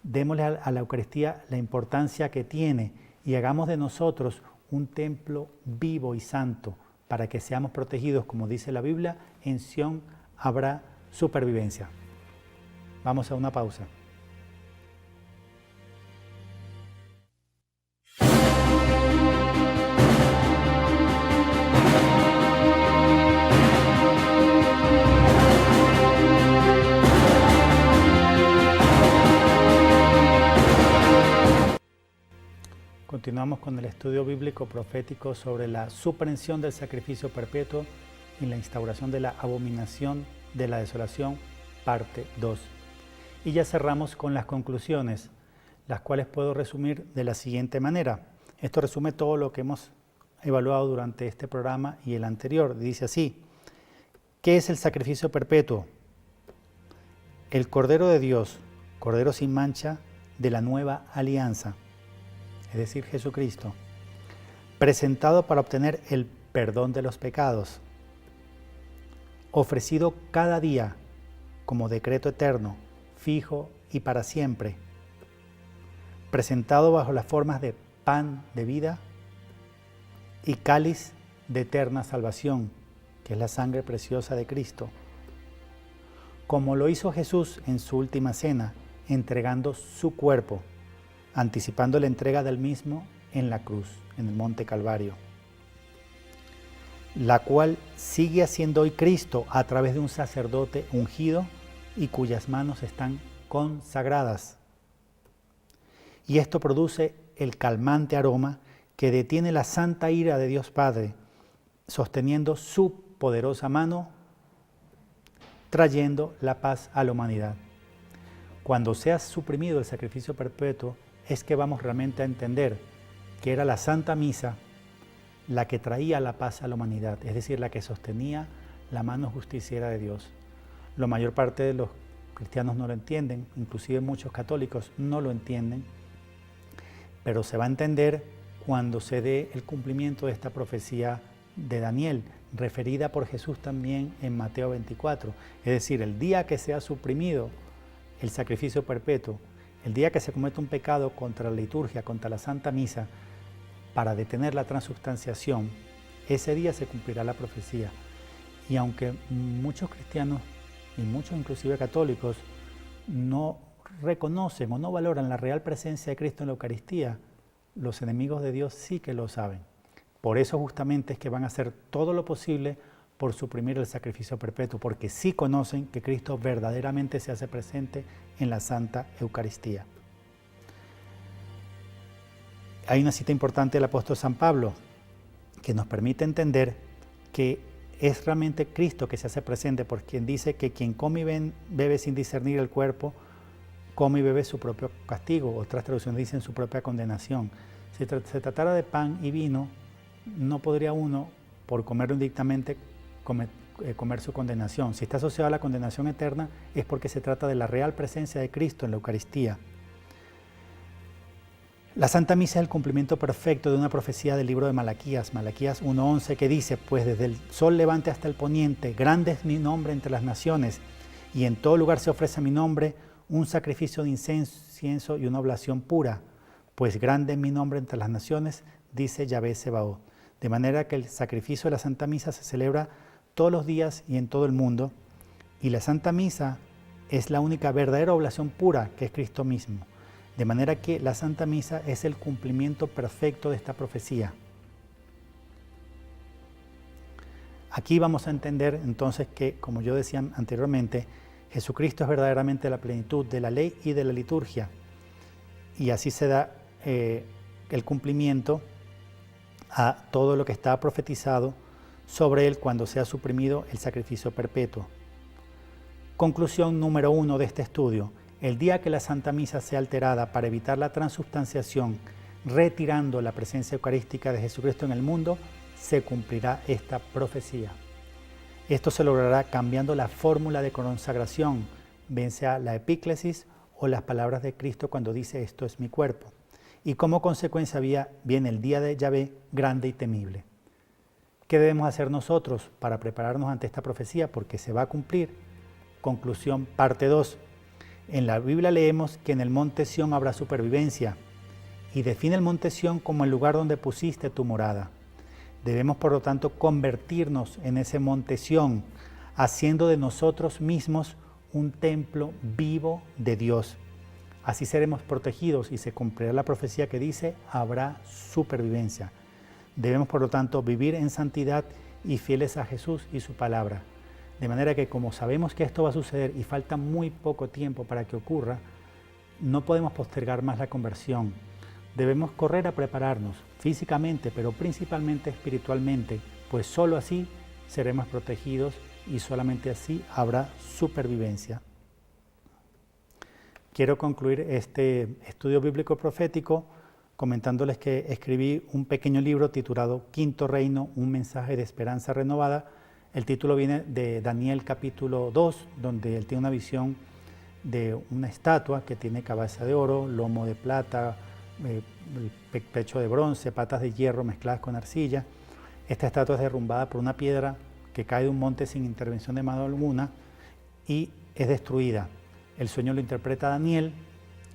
démosle a la Eucaristía la importancia que tiene y hagamos de nosotros un templo vivo y santo para que seamos protegidos, como dice la Biblia, en Sión habrá supervivencia. Vamos a una pausa. Continuamos con el estudio bíblico profético sobre la suprensión del sacrificio perpetuo y la instauración de la abominación de la desolación, parte 2. Y ya cerramos con las conclusiones, las cuales puedo resumir de la siguiente manera. Esto resume todo lo que hemos evaluado durante este programa y el anterior. Dice así: ¿qué es el sacrificio perpetuo? El Cordero de Dios, Cordero sin mancha de la nueva alianza, es decir, Jesucristo, presentado para obtener el perdón de los pecados, ofrecido cada día como decreto eterno, fijo y para siempre, presentado bajo las formas de pan de vida y cáliz de eterna salvación, que es la sangre preciosa de Cristo, como lo hizo Jesús en su última cena, entregando su cuerpo, anticipando la entrega del mismo en la cruz, en el monte Calvario, la cual sigue haciendo hoy Cristo a través de un sacerdote ungido y cuyas manos están consagradas. Y esto produce el calmante aroma que detiene la santa ira de Dios Padre, sosteniendo su poderosa mano, trayendo la paz a la humanidad. Cuando sea suprimido el sacrificio perpetuo, es que vamos realmente a entender que era la Santa Misa la que traía la paz a la humanidad, es decir, la que sostenía la mano justiciera de Dios. La mayor parte de los cristianos no lo entienden, inclusive muchos católicos no lo entienden, pero se va a entender cuando se dé el cumplimiento de esta profecía de Daniel, referida por Jesús también en Mateo 24. Es decir, el día que sea suprimido el sacrificio perpetuo, el día que se cometa un pecado contra la liturgia, contra la Santa Misa, para detener la transubstanciación, ese día se cumplirá la profecía. Y aunque muchos cristianos y muchos inclusive católicos no reconocen o no valoran la real presencia de Cristo en la Eucaristía, los enemigos de Dios sí que lo saben. Por eso justamente es que van a hacer todo lo posible por suprimir el sacrificio perpetuo, porque sí conocen que Cristo verdaderamente se hace presente en la Santa Eucaristía. Hay una cita importante del apóstol San Pablo que nos permite entender que es realmente Cristo que se hace presente, por quien dice que quien come y bebe sin discernir el cuerpo, come y bebe su propio castigo. Otras traducciones dicen su propia condenación. Si se tratara de pan y vino, no podría uno, por comerlo indictamente, comer su condenación. Si está asociado a la condenación eterna, es porque se trata de la real presencia de Cristo en la Eucaristía. La Santa Misa es el cumplimiento perfecto de una profecía del libro de Malaquías, Malaquías 1:11, que dice: pues desde el sol levante hasta el poniente, grande es mi nombre entre las naciones, y en todo lugar se ofrece a mi nombre un sacrificio de incienso y una oblación pura. pues grande es mi nombre entre las naciones, dice Yahvé Sebaot. De manera que el sacrificio de la Santa Misa se celebra todos los días y en todo el mundo, y la Santa Misa es la única verdadera oblación pura que es Cristo mismo. De manera que la Santa Misa es el cumplimiento perfecto de esta profecía. Aquí vamos a entender entonces que, como yo decía anteriormente, Jesucristo es verdaderamente la plenitud de la ley y de la liturgia. Y así se da el cumplimiento a todo lo que estaba profetizado sobre él cuando sea suprimido el sacrificio perpetuo. Conclusión número 1 de este estudio. El día que la Santa Misa sea alterada para evitar la transubstanciación, retirando la presencia eucarística de Jesucristo en el mundo, se cumplirá esta profecía. Esto se logrará cambiando la fórmula de consagración, bien sea la epíclesis o las palabras de Cristo cuando dice esto es mi cuerpo. Y como consecuencia viene el día de Yahvé grande y temible. ¿Qué debemos hacer nosotros para prepararnos ante esta profecía? Porque se va a cumplir. Conclusión, parte 2. En la Biblia leemos que en el monte Sión habrá supervivencia y define el monte Sión como el lugar donde pusiste tu morada. Debemos, por lo tanto, convertirnos en ese monte Sión, haciendo de nosotros mismos un templo vivo de Dios. Así seremos protegidos y se cumplirá la profecía que dice, habrá supervivencia. Debemos, por lo tanto, vivir en santidad y fieles a Jesús y su palabra. De manera que, como sabemos que esto va a suceder y falta muy poco tiempo para que ocurra, no podemos postergar más la conversión. Debemos correr a prepararnos físicamente, pero principalmente espiritualmente, pues solo así seremos protegidos y solamente así habrá supervivencia. Quiero concluir este estudio bíblico profético comentándoles que escribí un pequeño libro titulado Quinto Reino, un mensaje de esperanza renovada. El título viene de Daniel capítulo 2, donde él tiene una visión de una estatua que tiene cabeza de oro, lomo de plata, pecho de bronce, patas de hierro mezcladas con arcilla. Esta estatua es derrumbada por una piedra que cae de un monte sin intervención de mano alguna y es destruida. El sueño lo interpreta Daniel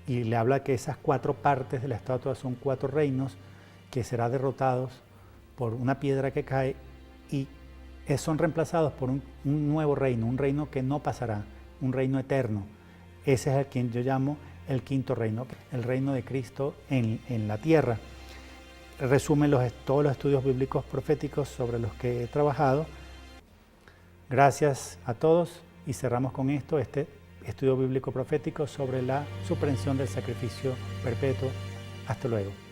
y le habla que esas 4 partes de la estatua son 4 reinos que serán derrotados por una piedra que cae y son reemplazados por un nuevo reino, un reino que no pasará, un reino eterno. Ese es el que yo llamo el quinto reino, el reino de Cristo en la tierra. Resume todos los estudios bíblicos proféticos sobre los que he trabajado. Gracias a todos y cerramos con esto este estudio bíblico profético sobre la supresión del sacrificio perpetuo. Hasta luego.